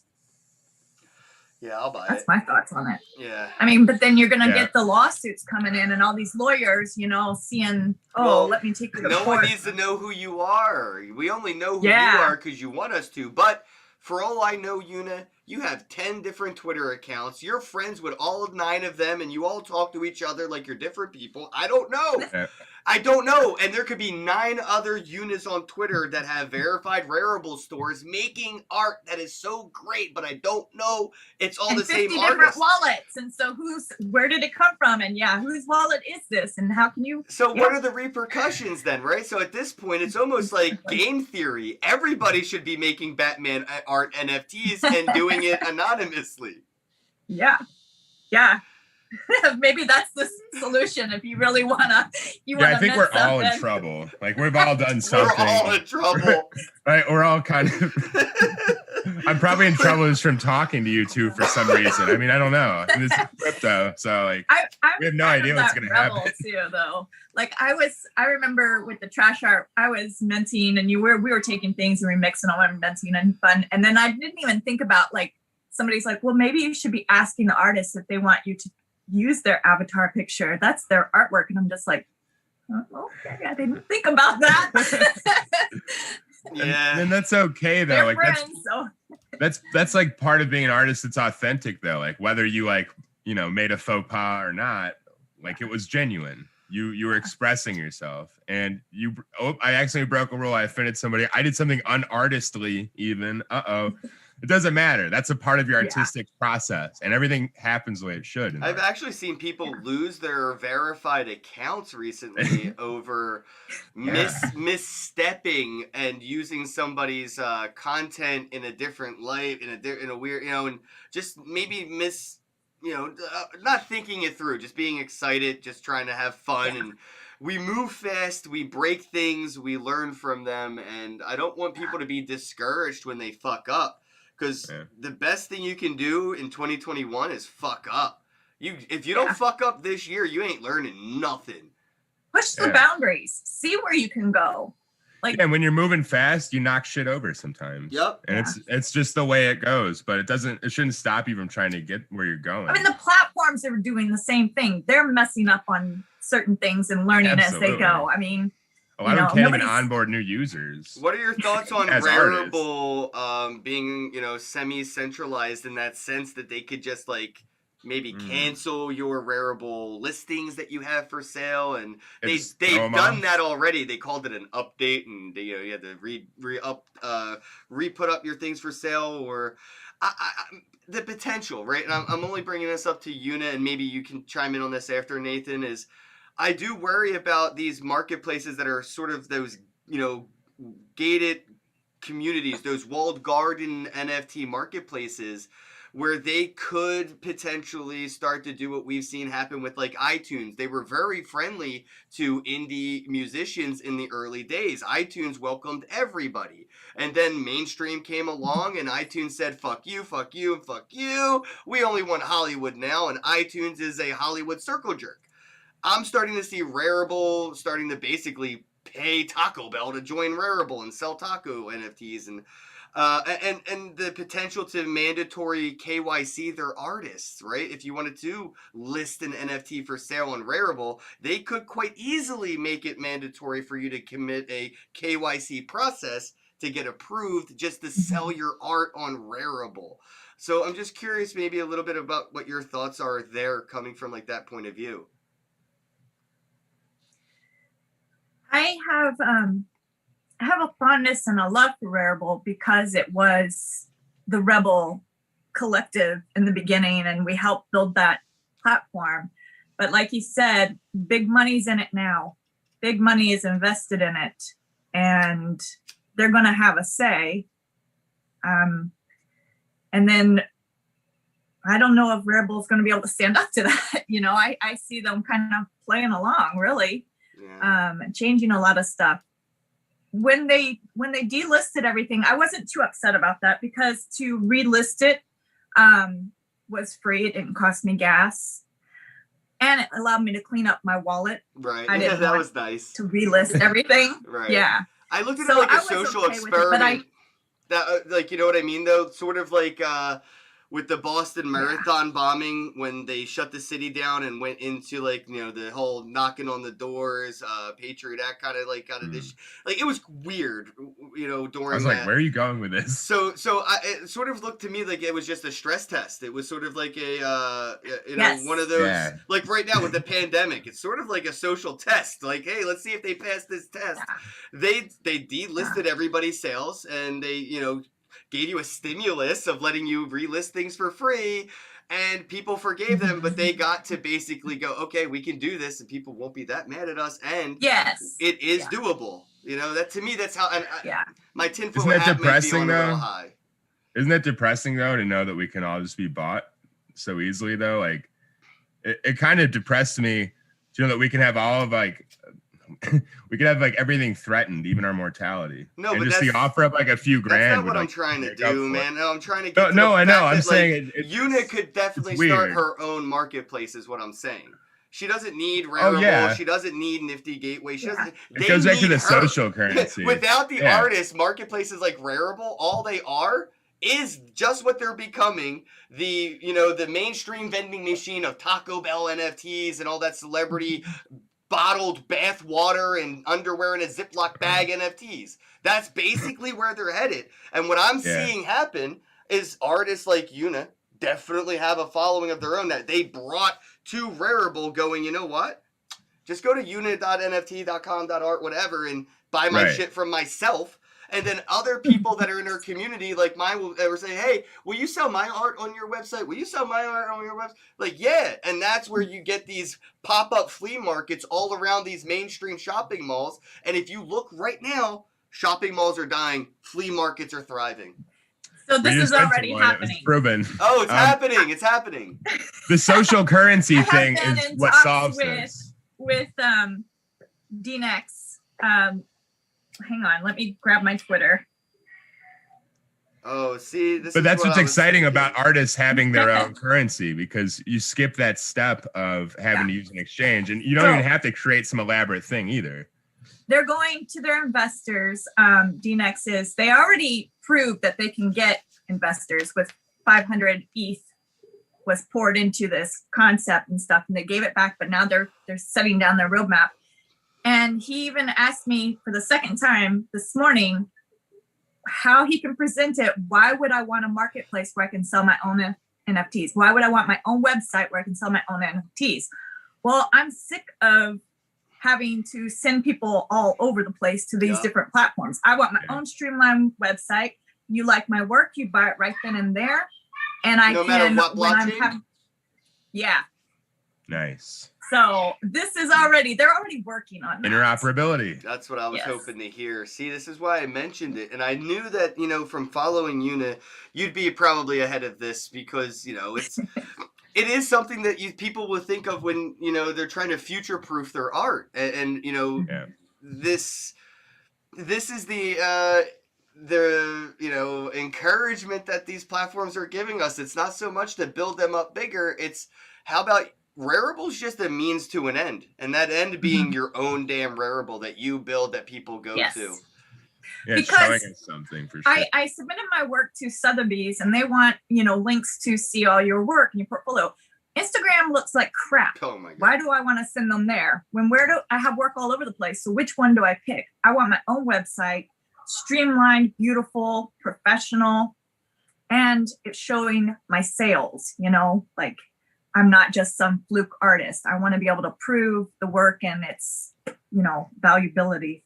[SPEAKER 3] Yeah, I'll buy
[SPEAKER 4] That's
[SPEAKER 3] it.
[SPEAKER 4] my thoughts on it.
[SPEAKER 3] Yeah.
[SPEAKER 4] I mean, but then you're going to
[SPEAKER 2] Yeah.
[SPEAKER 4] get the lawsuits coming in and all these lawyers, you know, seeing,
[SPEAKER 3] Well,
[SPEAKER 4] let me take you to
[SPEAKER 3] No
[SPEAKER 4] court.
[SPEAKER 3] one needs to know who you are. We only know who
[SPEAKER 4] Yeah.
[SPEAKER 3] you are because you want us to. But for all I know, Yuna, you have 10 different Twitter accounts. You're friends with all 9 of them, and you all talk to each other like you're different people. I don't know.
[SPEAKER 2] Yeah.
[SPEAKER 3] I don't know. And there could be 9 other Yunas on Twitter that have verified Rarible stores making art that is so great, but I don't know it's all
[SPEAKER 4] and
[SPEAKER 3] the
[SPEAKER 4] 50
[SPEAKER 3] same
[SPEAKER 4] different
[SPEAKER 3] artist.
[SPEAKER 4] wallets. And so where did it come from? And yeah, whose wallet is this? And how can you?
[SPEAKER 3] So
[SPEAKER 4] Yeah.
[SPEAKER 3] what are the repercussions then, right? So at this point, it's almost like game theory. Everybody should be making Batman art NFTs and doing it anonymously.
[SPEAKER 4] Yeah. Yeah. Maybe that's the solution if you really want to.
[SPEAKER 2] Yeah, I think we're all in trouble. Like we've all done something.
[SPEAKER 3] We're all in trouble.
[SPEAKER 2] Right? We're all kind of. I'm probably in trouble just from talking to you two for some reason. I mean, I don't know. And this is crypto, so like we have no idea what's gonna happen.
[SPEAKER 4] Too, though. Like I remember with the trash art, I was minting, and we were taking things and remixing them and minting and fun. And then I didn't even think about like somebody's like, well, maybe you should be asking the artist if they want you to use their avatar picture. That's their artwork, and I'm just like, oh, okay, I didn't think about that.
[SPEAKER 3] Yeah.
[SPEAKER 2] And that's okay though.
[SPEAKER 4] They're
[SPEAKER 2] Like
[SPEAKER 4] friends, so
[SPEAKER 2] that's like part of being an artist that's authentic though. Like whether you like, you know, made a faux pas or not, like it was genuine. You were expressing yourself. And I accidentally broke a rule. I offended somebody. I did something unartistly even. It doesn't matter. That's a part of your artistic process, and everything happens the way it should.
[SPEAKER 3] I've actually seen people lose their verified accounts recently over misstepping and using somebody's content in a different light, in a weird, you know, and just maybe not thinking it through, just being excited, just trying to have fun. And we move fast, we break things, we learn from them, and I don't want people to be discouraged when they fuck up. Because the best thing you can do in 2021 is fuck up. If you don't fuck up this year, you ain't learning nothing.
[SPEAKER 4] push the boundaries, see where you can go. Like,
[SPEAKER 2] and when you're moving fast, you knock shit over sometimes.
[SPEAKER 3] Yep.
[SPEAKER 2] And it's just the way it goes, but it shouldn't stop you from trying to get where you're going.
[SPEAKER 4] I mean, the platforms are doing the same thing. They're messing up on certain things and learning as they go. I mean,
[SPEAKER 2] a lot of them can't even onboard new users.
[SPEAKER 3] What are your thoughts on
[SPEAKER 2] As
[SPEAKER 3] Rarible being, semi-centralized in that sense that they could just like maybe cancel your Rarible listings that you have for sale, and they've done that already. They called it an update, and you had to re-put up your things for sale, or the potential, right? And I'm only bringing this up to Yuna, and maybe you can chime in on this after, Nathan, is I do worry about these marketplaces that are sort of those, gated communities, those walled garden NFT marketplaces, where they could potentially start to do what we've seen happen with like iTunes. They were very friendly to indie musicians in the early days. iTunes welcomed everybody. And then mainstream came along and iTunes said, fuck you, fuck you, and fuck you. We only want Hollywood now, and iTunes is a Hollywood circle jerk. I'm starting to see Rarible starting to basically pay Taco Bell to join Rarible and sell taco NFTs, and the potential to mandatory KYC their artists, right? If you wanted to list an NFT for sale on Rarible, they could quite easily make it mandatory for you to commit a KYC process to get approved just to sell your art on Rarible. So I'm just curious maybe a little bit about what your thoughts are there coming from like that point of view.
[SPEAKER 4] I have a fondness and a love for Rarible because it was the Rebel collective in the beginning, and we helped build that platform. But like you said, big money's in it now. Big money is invested in it, and they're going to have a say. And then I don't know if Rarible is going to be able to stand up to that. I see them kind of playing along, really. And changing a lot of stuff. When they delisted everything, I wasn't too upset about that because to relist it was free. It didn't cost me gas, and it allowed me to clean up my wallet.
[SPEAKER 3] Right,
[SPEAKER 4] that
[SPEAKER 3] was nice
[SPEAKER 4] to relist everything.
[SPEAKER 3] Right.
[SPEAKER 4] Yeah,
[SPEAKER 3] I looked at it like a social experiment. That like, you know what I mean though, sort of like with the Boston Marathon bombing, when they shut the city down and went into like, the whole knocking on the doors, Patriot Act kind of this, like it was weird, during
[SPEAKER 2] I was like, where are you going with this?
[SPEAKER 3] So it sort of looked to me like it was just a stress test. It was sort of like a, one of those, like right now with the pandemic, it's sort of like a social test. Like, hey, let's see if they pass this test. Yeah. They delisted everybody's sales, and they, gave you a stimulus of letting you relist things for free, and people forgave them, but they got to basically go, okay, we can do this and people won't be that mad at us, and it is doable. That to me, that's how, and my tinfoil hat might be on a little high.
[SPEAKER 2] Isn't that depressing though, to know that we can all just be bought so easily though? Like it kind of depressed me to know that we can have all of like we could have like everything threatened, even our mortality.
[SPEAKER 3] No,
[SPEAKER 2] and
[SPEAKER 3] but
[SPEAKER 2] just to offer up like a few grand.
[SPEAKER 3] That's not what I'm trying to do, man. No, I'm trying to get
[SPEAKER 2] I know. I'm saying
[SPEAKER 3] Yuna could definitely start her own marketplace, is what I'm saying. She doesn't need Rarible. She doesn't need Nifty Gateway. She doesn't.
[SPEAKER 2] It goes back to the social currency.
[SPEAKER 3] Without the artists, marketplaces like Rarible, all they are is just what they're becoming, the mainstream vending machine of Taco Bell NFTs and all that celebrity bottled bath water and underwear in a Ziploc bag NFTs. That's basically where they're headed. And what I'm seeing happen is artists like Yuna definitely have a following of their own that they brought to Rarible, going, you know what? Just go to unit.nft.com.art, whatever, and buy my shit from myself. And then other people that are in her community, like mine, will say, hey, will you sell my art on your website? Will you sell my art on your website? Like, yeah. And that's where you get these pop-up flea markets all around these mainstream shopping malls. And if you look right now, shopping malls are dying. Flea markets are thriving.
[SPEAKER 4] So this is already happening.
[SPEAKER 2] It's proven.
[SPEAKER 3] Oh, it's happening. It's happening.
[SPEAKER 2] The social currency thing is what solves this.
[SPEAKER 4] With DNX. Hang on, let me grab my Twitter.
[SPEAKER 3] Oh, see,
[SPEAKER 2] but that's what's exciting about artists having their own currency, because you skip that step of having to use an exchange, and you don't even have to create some elaborate thing either.
[SPEAKER 4] they're going to their investors. DNX is, they already proved that they can get investors with 500 ETH was poured into this concept and stuff, and they gave it back, but now they're setting down their roadmap. And he even asked me for the second time this morning how he can present it. Why would I want a marketplace where I can sell my own NFTs? Why would I want my own website where I can sell my own NFTs? Well, I'm sick of having to send people all over the place to these different platforms. I want my own streamlined website. You like my work, you buy it right then and there. And I
[SPEAKER 3] no
[SPEAKER 4] can,
[SPEAKER 3] matter what blockchain?
[SPEAKER 2] Nice.
[SPEAKER 4] So this is already, they're already working on that.
[SPEAKER 2] Interoperability.
[SPEAKER 3] That's what I was hoping to hear. See, this is why I mentioned it. And I knew that, from following Yuna, you'd be probably ahead of this because, it is something that people will think of when, they're trying to future-proof their art. And this is the encouragement that these platforms are giving us. It's not so much to build them up bigger. It's how about Rareable's just a means to an end, and that end being your own damn Rareable that you build that people go to.
[SPEAKER 2] Yeah,
[SPEAKER 4] because
[SPEAKER 2] showing us something for sure.
[SPEAKER 4] I submitted my work to Sotheby's, and they want links to see all your work and your portfolio. Instagram looks like crap.
[SPEAKER 3] Oh my God.
[SPEAKER 4] Why do I want to send them there? Where do I have work all over the place? So which one do I pick? I want my own website, streamlined, beautiful, professional, and it's showing my sales, like I'm not just some fluke artist. I want to be able to prove the work and its, valuability.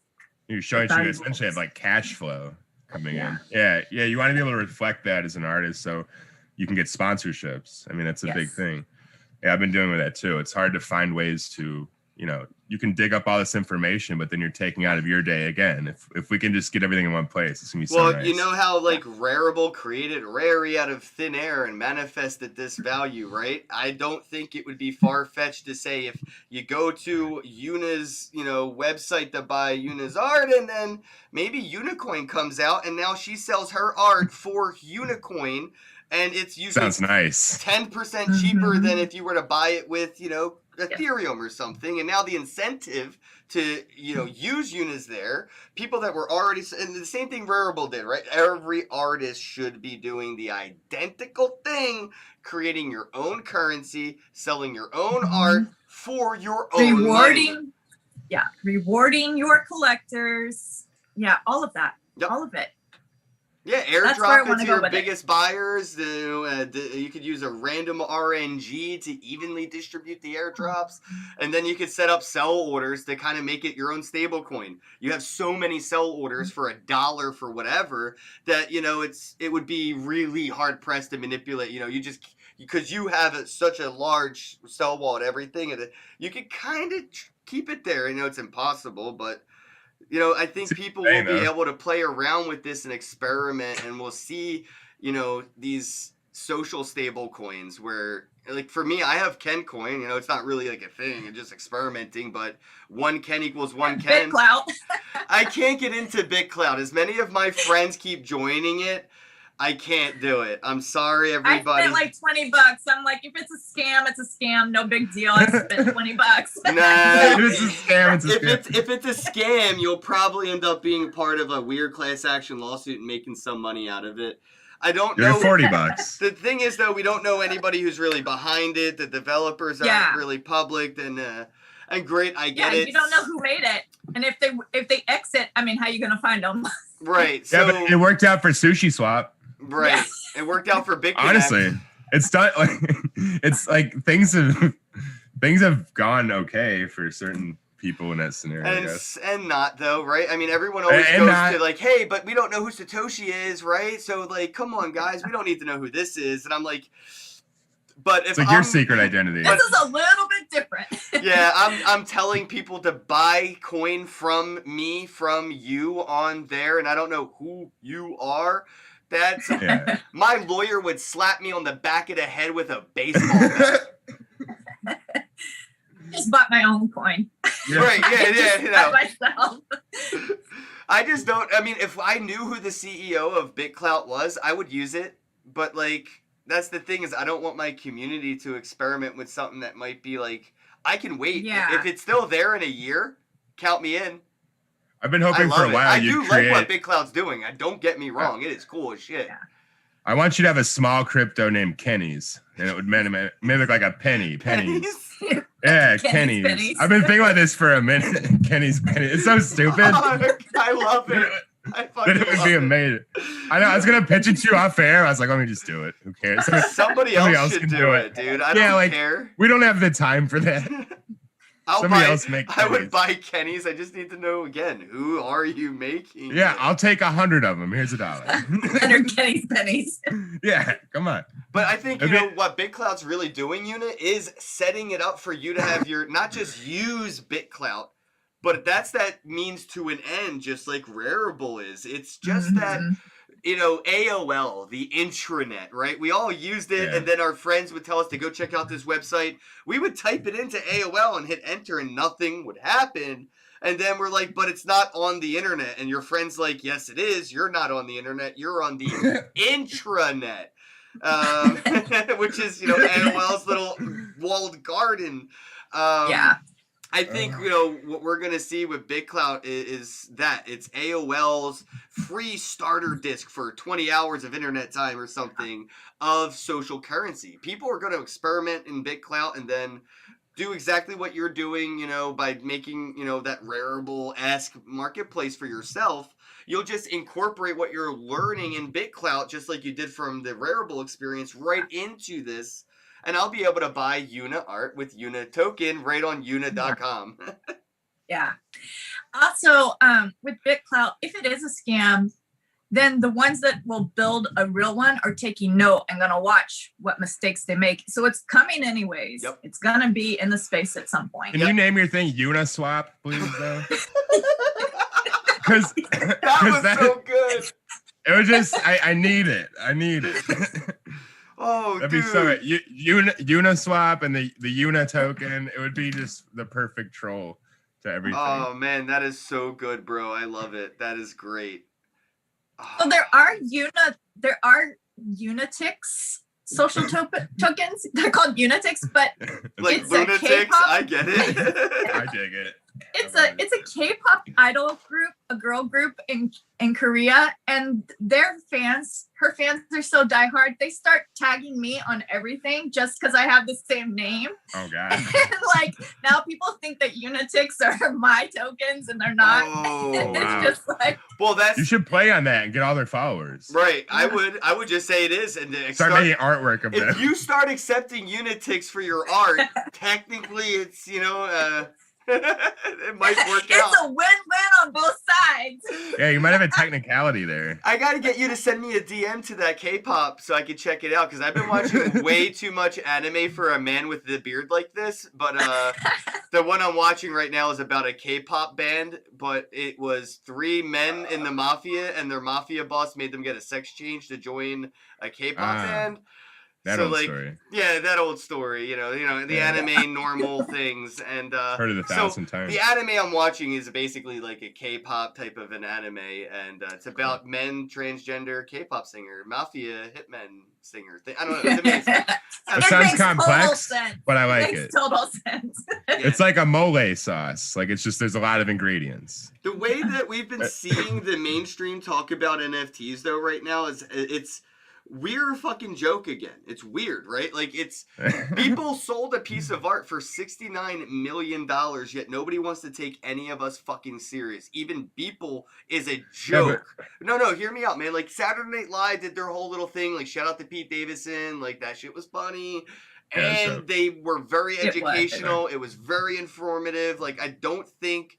[SPEAKER 2] You're showing you essentially have like cash flow coming in. Yeah. You want to be able to reflect that as an artist so you can get sponsorships. I mean, that's a big thing. Yeah, I've been doing with that too. It's hard to find ways to, you can dig up all this information, but then you're taking out of your day again. If we can just get everything in one place, it's gonna be so nice.
[SPEAKER 3] Well, you know how Rareable created Rary out of thin air and manifested this value, right? I don't think it would be far-fetched to say if you go to Yuna's, website to buy Yuna's art, and then maybe Unicoin comes out and now she sells her art for Unicoin, and it's usually
[SPEAKER 2] sounds nice.
[SPEAKER 3] 10% cheaper than if you were to buy it with, Ethereum or something. And now the incentive to, use Yuna's there, people that were already, and the same thing Rareable did, right? Every artist should be doing the identical thing, creating your own currency, selling your own art for your own money.
[SPEAKER 4] Rewarding your collectors. Yeah, all of that. Yep. All of it.
[SPEAKER 3] Yeah, airdrop it to your biggest buyers. You could use a random RNG to evenly distribute the airdrops. And then you could set up sell orders to kind of make it your own stable coin. You have so many sell orders for $1 for whatever that, it would be really hard pressed to manipulate. Because you have such a large sell wall and everything, and you could kind of keep it there. It's impossible, but... I think people will be able to play around with this and experiment, and we'll see, these social stable coins where, like, for me, I have Kenn coin, it's not really like a thing, I'm just experimenting, but 1 Kenn equals 1 Kenn.
[SPEAKER 4] BitClout.
[SPEAKER 3] I can't get into BitClout. As many of my friends keep joining it, I can't do it. I'm sorry, everybody.
[SPEAKER 4] I spent like $20. I'm like, if it's a scam, it's a scam. No big deal. I spent $20.
[SPEAKER 3] Nah,
[SPEAKER 2] if it's a scam, it's a scam.
[SPEAKER 3] If it's a scam, you'll probably end up being part of a weird class action lawsuit and making some money out of it. I don't know.
[SPEAKER 2] $40.
[SPEAKER 3] The thing is, though, we don't know anybody who's really behind it. The developers aren't really public. And great, I get it.
[SPEAKER 4] You don't know who made it, and if they exit, how are you gonna find them?
[SPEAKER 3] Right.
[SPEAKER 2] So, yeah, but it worked out for Sushi Swap.
[SPEAKER 3] Right. Yeah. It worked out for Big Connect.
[SPEAKER 2] Honestly, it's done. It's like things have gone okay for certain people in that scenario.
[SPEAKER 3] And not though, right? Everyone always goes to like, hey, but we don't know who Satoshi is, right? So like, come on, guys, we don't need to know who this is. And I'm like, but if
[SPEAKER 2] it's like your secret identity.
[SPEAKER 4] This is a little bit different.
[SPEAKER 3] Yeah, I'm telling people to buy coin from me, from you on there, and I don't know who you are. That's my lawyer would slap me on the back of the head with a baseball bat.
[SPEAKER 4] Just bought my own coin.
[SPEAKER 3] Yeah. Right? Yeah.
[SPEAKER 4] Myself.
[SPEAKER 3] I just don't. If I knew who the CEO of BitClout was, I would use it. But like, that's the thing is, I don't want my community to experiment with something that might be like, I can wait.
[SPEAKER 4] Yeah.
[SPEAKER 3] If it's still there in a year, count me in.
[SPEAKER 2] I've been hoping for a while
[SPEAKER 3] I
[SPEAKER 2] you
[SPEAKER 3] do
[SPEAKER 2] create.
[SPEAKER 3] like what Big Cloud's doing. Don't get me wrong. It is cool as shit.
[SPEAKER 4] Yeah.
[SPEAKER 2] I want you to have a small crypto named Kenny's, and it would mimic like a penny. Pennies. Yeah, Kenny's.
[SPEAKER 4] Pennies.
[SPEAKER 2] I've been thinking about this for a minute. Kenny's pennies. It's so stupid.
[SPEAKER 3] I love it.
[SPEAKER 2] Then it would be amazing. I know. I was gonna pitch it to you off air. I was like, let me just do it. Who cares?
[SPEAKER 3] Somebody else should do it, dude. I don't care.
[SPEAKER 2] We don't have the time for that.
[SPEAKER 3] I would buy Kenny's. I just need to know again. Who are you making?
[SPEAKER 2] Yeah, I'll take 100 of them. Here's $1.
[SPEAKER 4] 100 Kenny's pennies.
[SPEAKER 2] Yeah, come on.
[SPEAKER 3] But I think you know what Big Cloud's really doing, Yuna, is setting it up for you to have your not just use BitClout, but that means to an end, just like Rarible is. It's just that. You know, AOL, the intranet, right? We all used it, and then our friends would tell us to go check out this website. We would type it into AOL and hit enter, and nothing would happen. And then we're like, but it's not on the internet. And your friend's like, yes, it is. You're not on the internet. You're on the intranet, which is, you know, AOL's little walled garden. I think, you know, what we're going to see with BitClout is that it's AOL's free starter disk for 20 hours of internet time or something of social currency. People are going to experiment in BitClout and then do exactly what you're doing, you know, by making, you know, that Rarible-esque marketplace for yourself. You'll just incorporate what you're learning in BitClout, just like you did from the Rarible experience, right into this. And I'll be able to buy Yuna art with Yuna token right on Yuna.com.
[SPEAKER 4] Yeah. Also, with BitClout, if it is a scam, then the ones that will build a real one are taking note and going to watch what mistakes they make. So it's coming anyways.
[SPEAKER 3] Yep.
[SPEAKER 4] It's going to be in the space at some point.
[SPEAKER 2] Can you name your thing Uniswap, please, though? Because
[SPEAKER 3] that was so good.
[SPEAKER 2] It was just, I need it. I need it.
[SPEAKER 3] Oh,
[SPEAKER 2] that'd
[SPEAKER 3] dude.
[SPEAKER 2] be so Uniswap and the Yuna token. It would be just the perfect troll to everything.
[SPEAKER 3] Oh man, that is so good, bro. I love it. That is great. Oh.
[SPEAKER 4] So there are Unitics social tokens. They're called Unitics, but
[SPEAKER 3] like
[SPEAKER 4] it's
[SPEAKER 3] lunatics.
[SPEAKER 4] a K-pop.
[SPEAKER 3] I get it.
[SPEAKER 2] I dig it.
[SPEAKER 4] It's a K-pop idol group, a girl group in Korea, and her fans are so diehard. They start tagging me on everything just because I have the same name.
[SPEAKER 2] Oh god!
[SPEAKER 4] And like now, people think that Unitics are my tokens, and they're not.
[SPEAKER 3] Oh,
[SPEAKER 4] It's
[SPEAKER 2] wow.
[SPEAKER 4] just like,
[SPEAKER 3] well,
[SPEAKER 2] You should play on that and get all their followers.
[SPEAKER 3] right. I would just say it is, and
[SPEAKER 2] Start making artwork of them.
[SPEAKER 3] if you start accepting Unitics for your art, technically, it's it might work out.
[SPEAKER 4] it's a win-win on both sides.
[SPEAKER 2] Yeah, you might have a technicality there.
[SPEAKER 3] I gotta get you to send me a DM to that K-pop so I can check it out because I've been watching way too much anime for a man with a beard like this. But the one I'm watching right now is about a K-pop band, but it was 3 men in the mafia, and their mafia boss made them get a sex change to join a K-pop band.
[SPEAKER 2] That old story.
[SPEAKER 3] Yeah, that old story. You know, the anime normal things, and
[SPEAKER 2] Heard it 1,000 times.
[SPEAKER 3] The anime I'm watching is basically like a K-pop type of an anime, and it's about men, transgender K-pop singer, mafia hitmen singer. I don't know. It's amazing.
[SPEAKER 2] It sounds
[SPEAKER 4] makes
[SPEAKER 2] complex,
[SPEAKER 4] total sense.
[SPEAKER 2] but I like
[SPEAKER 4] Makes
[SPEAKER 2] it.
[SPEAKER 4] total sense.
[SPEAKER 2] It's like a mole sauce. Like it's just there's a lot of ingredients.
[SPEAKER 3] The way that we've been seeing the mainstream talk about NFTs though right now is we're a fucking joke again. It's weird, right? Like people sold a piece of art for $69 million, yet nobody wants to take any of us fucking serious. Even Beeple is a joke. No, hear me out, man. Like Saturday Night Live did their whole little thing. Like shout out to Pete Davidson. Like that shit was funny. And they were very educational. It was very informative. Like I don't think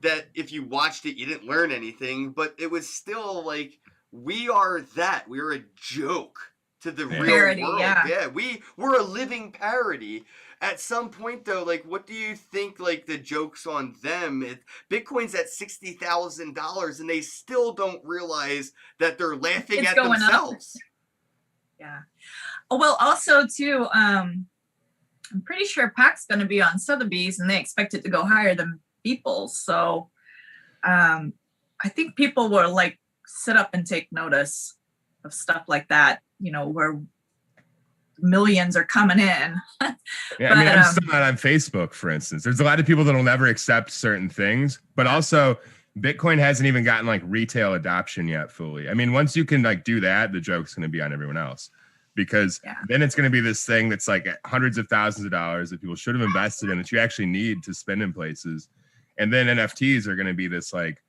[SPEAKER 3] that if you watched it, you didn't learn anything, but it was still like, we are that. We're a joke to the real
[SPEAKER 4] Parody,
[SPEAKER 3] world.
[SPEAKER 4] yeah.
[SPEAKER 3] We're a living parody. At some point, though, like, what do you think, like, the joke's on them? Bitcoin's at $60,000, and they still don't realize that they're laughing at themselves.
[SPEAKER 4] Yeah. Oh, well, also, too, I'm pretty sure PAC's going to be on Sotheby's, and they expect it to go higher than Beeple. So I think people were, like, sit up and take notice of stuff like that, where millions are coming in.
[SPEAKER 2] Yeah, but, I'm still not on Facebook, for instance. There's a lot of people that will never accept certain things, but also Bitcoin hasn't even gotten like retail adoption yet fully. I mean, once you can like do that, the joke's going to be on everyone else, because then it's going to be this thing that's like hundreds of thousands of dollars that people should have invested in that you actually need to spend in places. And then NFTs are going to be this like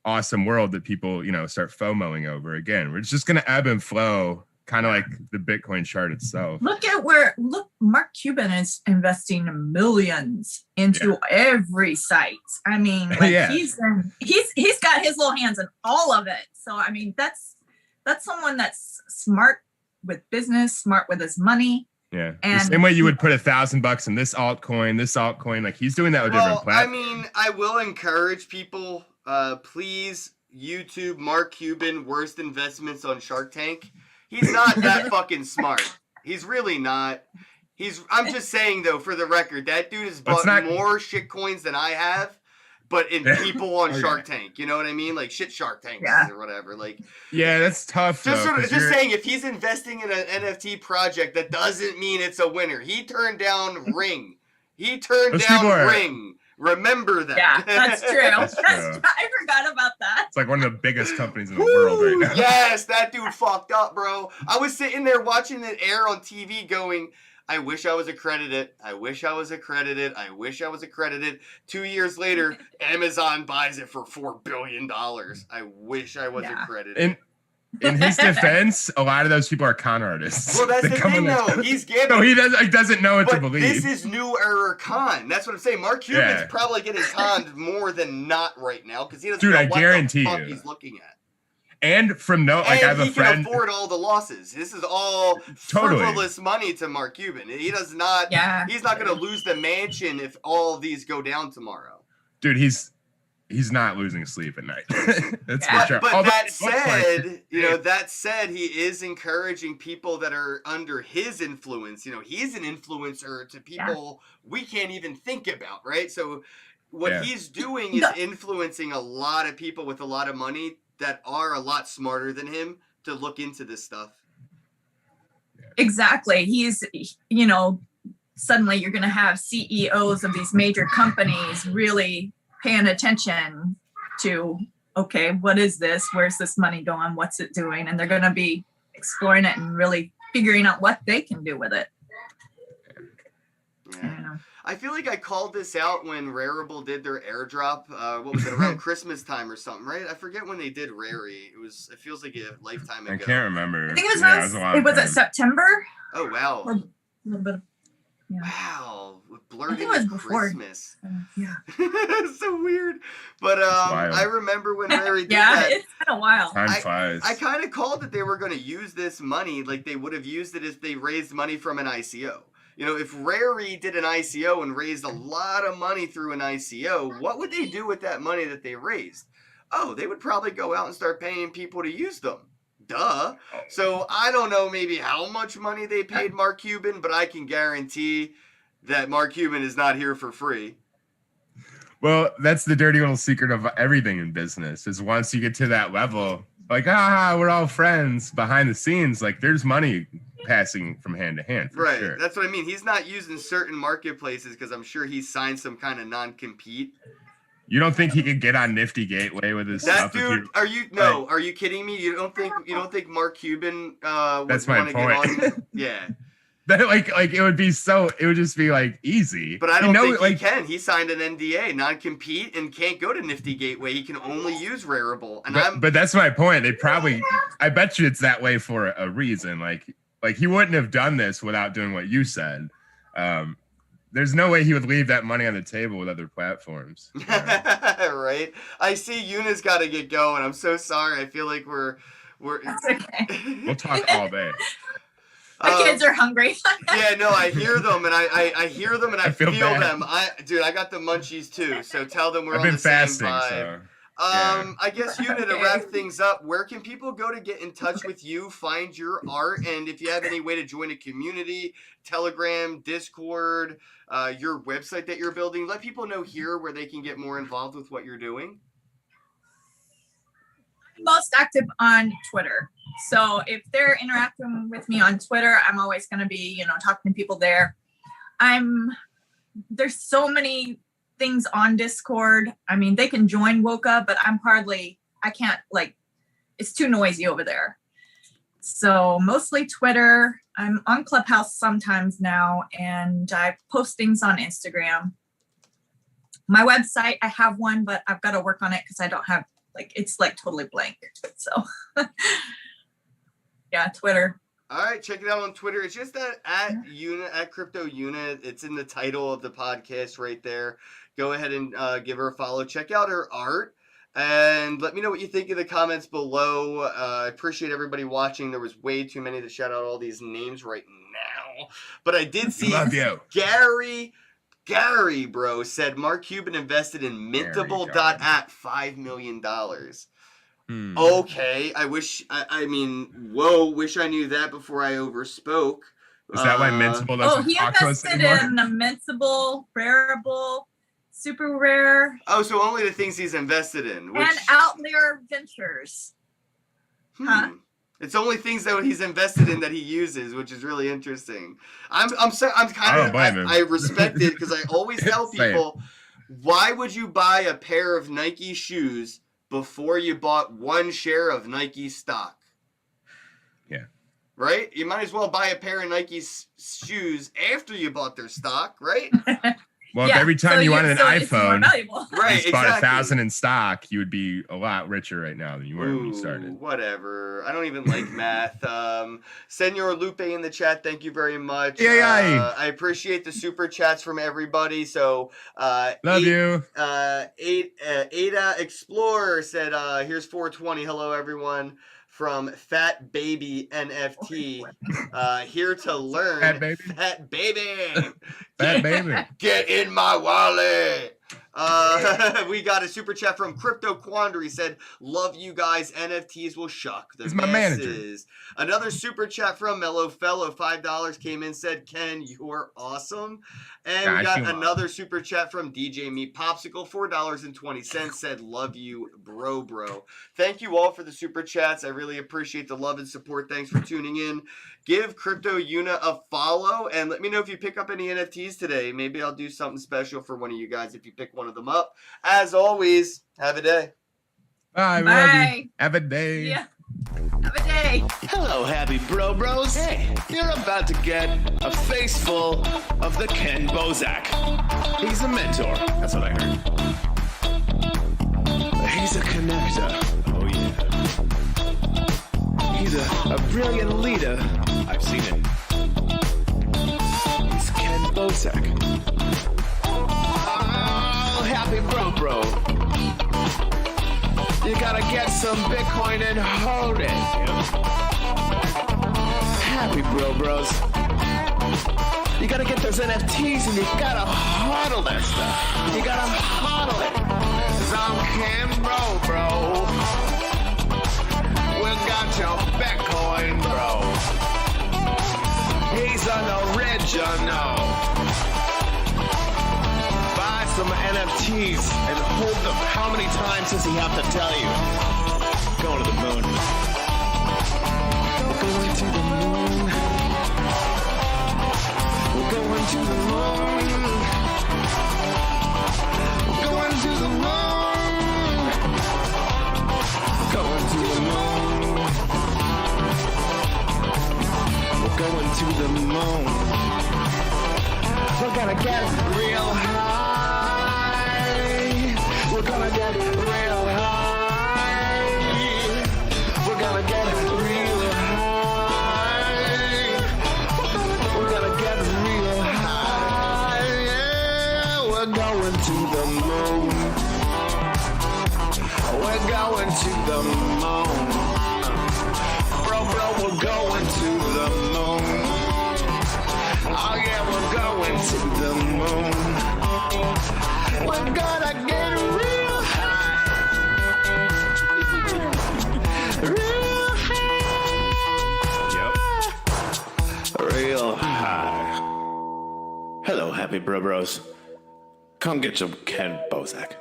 [SPEAKER 2] awesome world that people, you know, start FOMOing over again. It's just going to ebb and flow, kind of like the Bitcoin chart itself.
[SPEAKER 4] Look, Mark Cuban is investing millions into every site. I mean, like he's got his little hands in all of it. So I mean, that's someone that's smart with business, smart with his money.
[SPEAKER 2] Yeah. And the same way you would put $1,000 in this altcoin, like he's doing that with different platforms.
[SPEAKER 3] I mean, I will encourage people, please YouTube Mark Cuban worst investments on Shark Tank. He's not that fucking smart. He's really not. I'm just saying though, for the record, that dude has bought more shit coins than I have, but in people on Shark Tank. You know what I mean? Like shit Shark Tanks or whatever. Like
[SPEAKER 2] that's tough.
[SPEAKER 3] Just saying, if he's investing in an NFT project, that doesn't mean it's a winner. He turned down Ring. Ring. Remember that.
[SPEAKER 4] Yeah, that's true. That's true. I forgot about that.
[SPEAKER 2] It's like one of the biggest companies in the world right now.
[SPEAKER 3] Yes, that dude fucked up, bro. I was sitting there watching it air on TV going, I wish I was accredited. I wish I was accredited. 2 years later, Amazon buys it for $4 billion. I wish I was accredited.
[SPEAKER 2] In his defense, a lot of those people are con artists.
[SPEAKER 3] Well, that's the thing, though. He's gambling.
[SPEAKER 2] No, he doesn't know what to believe.
[SPEAKER 3] This is new era con. That's what I'm saying. Mark Cuban's probably getting conned more than not right now because he doesn't know what the fuck he's looking at.
[SPEAKER 2] And from I have a friend.
[SPEAKER 3] He can afford all the losses. This is all frivolous money to Mark Cuban. He does not. Yeah. He's not going to lose the mansion if all of these go down tomorrow.
[SPEAKER 2] Dude, he's not losing sleep at night. That's for sure.
[SPEAKER 3] But that said, he is encouraging people that are under his influence. You know, he's an influencer to people we can't even think about, right? So what he's doing is influencing a lot of people with a lot of money that are a lot smarter than him to look into this stuff.
[SPEAKER 4] Exactly. He's, you know, suddenly you're going to have CEOs of these major companies really paying attention to, okay, what is this? Where's this money going? What's it doing? And they're going to be exploring it and really figuring out what they can do with it.
[SPEAKER 3] Yeah. I feel like I called this out when Rarible did their airdrop. What was it, around Christmas time or something, right? I forget when they did Rary. It feels like a lifetime ago.
[SPEAKER 2] I can't remember.
[SPEAKER 4] I think it was September.
[SPEAKER 3] Oh wow.
[SPEAKER 4] Or a little bit of,
[SPEAKER 3] wow. Blurting
[SPEAKER 4] it was before
[SPEAKER 3] Christmas.
[SPEAKER 4] Yeah.
[SPEAKER 3] So weird. But I remember when Rary did that.
[SPEAKER 4] It's been a while.
[SPEAKER 2] Time flies.
[SPEAKER 3] I kind of called that they were going to use this money like they would have used it if they raised money from an ICO. You know, if Rary did an ICO and raised a lot of money through an ICO, what would they do with that money that they raised? Oh, they would probably go out and start paying people to use them. Duh. So I don't know maybe how much money they paid Mark Cuban, but I can guarantee that Mark Cuban is not here for free.
[SPEAKER 2] Well, that's the dirty little secret of everything in business is once you get to that level, like, we're all friends behind the scenes. Like there's money passing from hand to hand.
[SPEAKER 3] Right.
[SPEAKER 2] Sure.
[SPEAKER 3] That's what I mean. He's not using certain marketplaces because I'm sure he signed some kind of non-compete.
[SPEAKER 2] You don't think he could get on Nifty Gateway with his stuff?
[SPEAKER 3] Dude, are you kidding me? You don't think Mark Cuban
[SPEAKER 2] that's my point.
[SPEAKER 3] Yeah.
[SPEAKER 2] That it would just be like easy.
[SPEAKER 3] But I don't think he can. He signed an NDA, non-compete, and can't go to Nifty Gateway. He can only use Rarible.
[SPEAKER 2] But that's my point. I bet you it's that way for a reason. Like he wouldn't have done this without doing what you said. There's no way he would leave that money on the table with other platforms.
[SPEAKER 3] Right. I see Yuna's got to get going. I'm so sorry. I feel like we're.
[SPEAKER 4] That's okay.
[SPEAKER 2] We'll talk all day.
[SPEAKER 4] My kids are hungry.
[SPEAKER 3] Yeah, no, I hear them and I hear them and I feel
[SPEAKER 2] bad.
[SPEAKER 3] them. I got the munchies too. So tell them we're
[SPEAKER 2] I've
[SPEAKER 3] on
[SPEAKER 2] been
[SPEAKER 3] the same
[SPEAKER 2] fasting,
[SPEAKER 3] vibe.
[SPEAKER 2] so.
[SPEAKER 3] I guess, Yuna, to wrap things up, where can people go to get in touch with you, find your art, and if you have any way to join a community, Telegram, Discord, your website that you're building, let people know here where they can get more involved with what you're doing.
[SPEAKER 4] I'm most active on Twitter. So if they're interacting with me on Twitter, I'm always going to be, talking to people there. There's so many things on Discord. I mean, they can join Woka, but I can't, like, it's too noisy over there. So mostly Twitter. I'm on Clubhouse sometimes now, and I post things on Instagram. My website, I have one, but I've got to work on it because I don't have, like, it's like totally blank. So yeah, Twitter.
[SPEAKER 3] All right, check it out on Twitter. It's just that at Yuna, at Crypto Yuna. It's in the title of the podcast right there. Go ahead and give her a follow. Check out her art. And let me know what you think in the comments below. I appreciate everybody watching. There was way too many to shout out all these names right now. But I did see
[SPEAKER 2] Love you.
[SPEAKER 3] Gary, bro, said Mark Cuban invested in Mintable.at $5 million. Okay, wish I knew that before I overspoke.
[SPEAKER 2] Is that why Mintable doesn't
[SPEAKER 4] he
[SPEAKER 2] talk to us
[SPEAKER 4] invested
[SPEAKER 2] anymore?
[SPEAKER 4] in the Mintable, Rareable, Super Rare,
[SPEAKER 3] Oh, so only the things he's invested in. Which,
[SPEAKER 4] and Outlier Ventures. Huh?
[SPEAKER 3] It's only things that he's invested in that he uses, which is really interesting. I respect it because I always tell people, why would you buy a pair of Nike shoes before you bought one share of Nike stock?
[SPEAKER 2] Yeah.
[SPEAKER 3] Right? You might as well buy a pair of Nike shoes after you bought their stock, right?
[SPEAKER 2] Well, if every time you wanted an iPhone,
[SPEAKER 3] right,
[SPEAKER 2] you bought 1,000 in stock, you would be a lot richer right now than you were when you started.
[SPEAKER 3] Whatever. I don't even like math. Senor Lupe in the chat, thank you very much.
[SPEAKER 2] Yeah.
[SPEAKER 3] I appreciate the super chats from everybody. So,
[SPEAKER 2] love you.
[SPEAKER 3] Ada Explorer said, here's 420. Hello, everyone. From Fat Baby NFT, here to learn.
[SPEAKER 2] Fat baby.
[SPEAKER 3] Fat baby.
[SPEAKER 2] Fat baby.
[SPEAKER 3] Get in my wallet. We got a super chat from Crypto Quandary. Said, love you guys. NFTs will shock the
[SPEAKER 2] He's my manager.
[SPEAKER 3] Another super chat from Mellow Fellow. $5 came in. Said, Ken, you're awesome. And we got another super chat from DJ Meat Popsicle. $4.20. Said, love you, bro. Thank you all for the super chats. I really appreciate the love and support. Thanks for tuning in. Give Crypto Yuna a follow and let me know if you pick up any NFTs today. Maybe I'll do something special for one of you guys if you pick one of them up. As always, have a day.
[SPEAKER 2] Bye.
[SPEAKER 4] Bye.
[SPEAKER 2] Have a day.
[SPEAKER 4] Yeah. Have a day.
[SPEAKER 1] Hello, happy bros. Hey, you're about to get a face full of the Kenn Bosak. He's a mentor. That's what I heard. He's a connector. Oh, yeah. He's a brilliant leader. I've seen it. He's Kenn Bosak. Oh, happy bro. You gotta get some Bitcoin and hold it. Happy bros. You gotta get those NFTs and you gotta hodl that stuff. You gotta hodl it. 'Cause I'm Kenn bro. We got your Bitcoin, bro. He's an original. Buy some NFTs and hold them. How many times does he have to tell you? Going to the moon. We're going to the moon. We're going to the moon. We're going to the moon. Going to the moon. We're going to the moon. We're gonna get real high. We're gonna get real high. We're gonna get real high. We're gonna get real high. Yeah, we're going to the moon. We're going to the moon. Bro, we're going to the moon. Oh yeah, we're going to the moon. We're gonna get real high. Real high. Yep. Real high. Hello, happy bros. Come get some Kenn Bosak.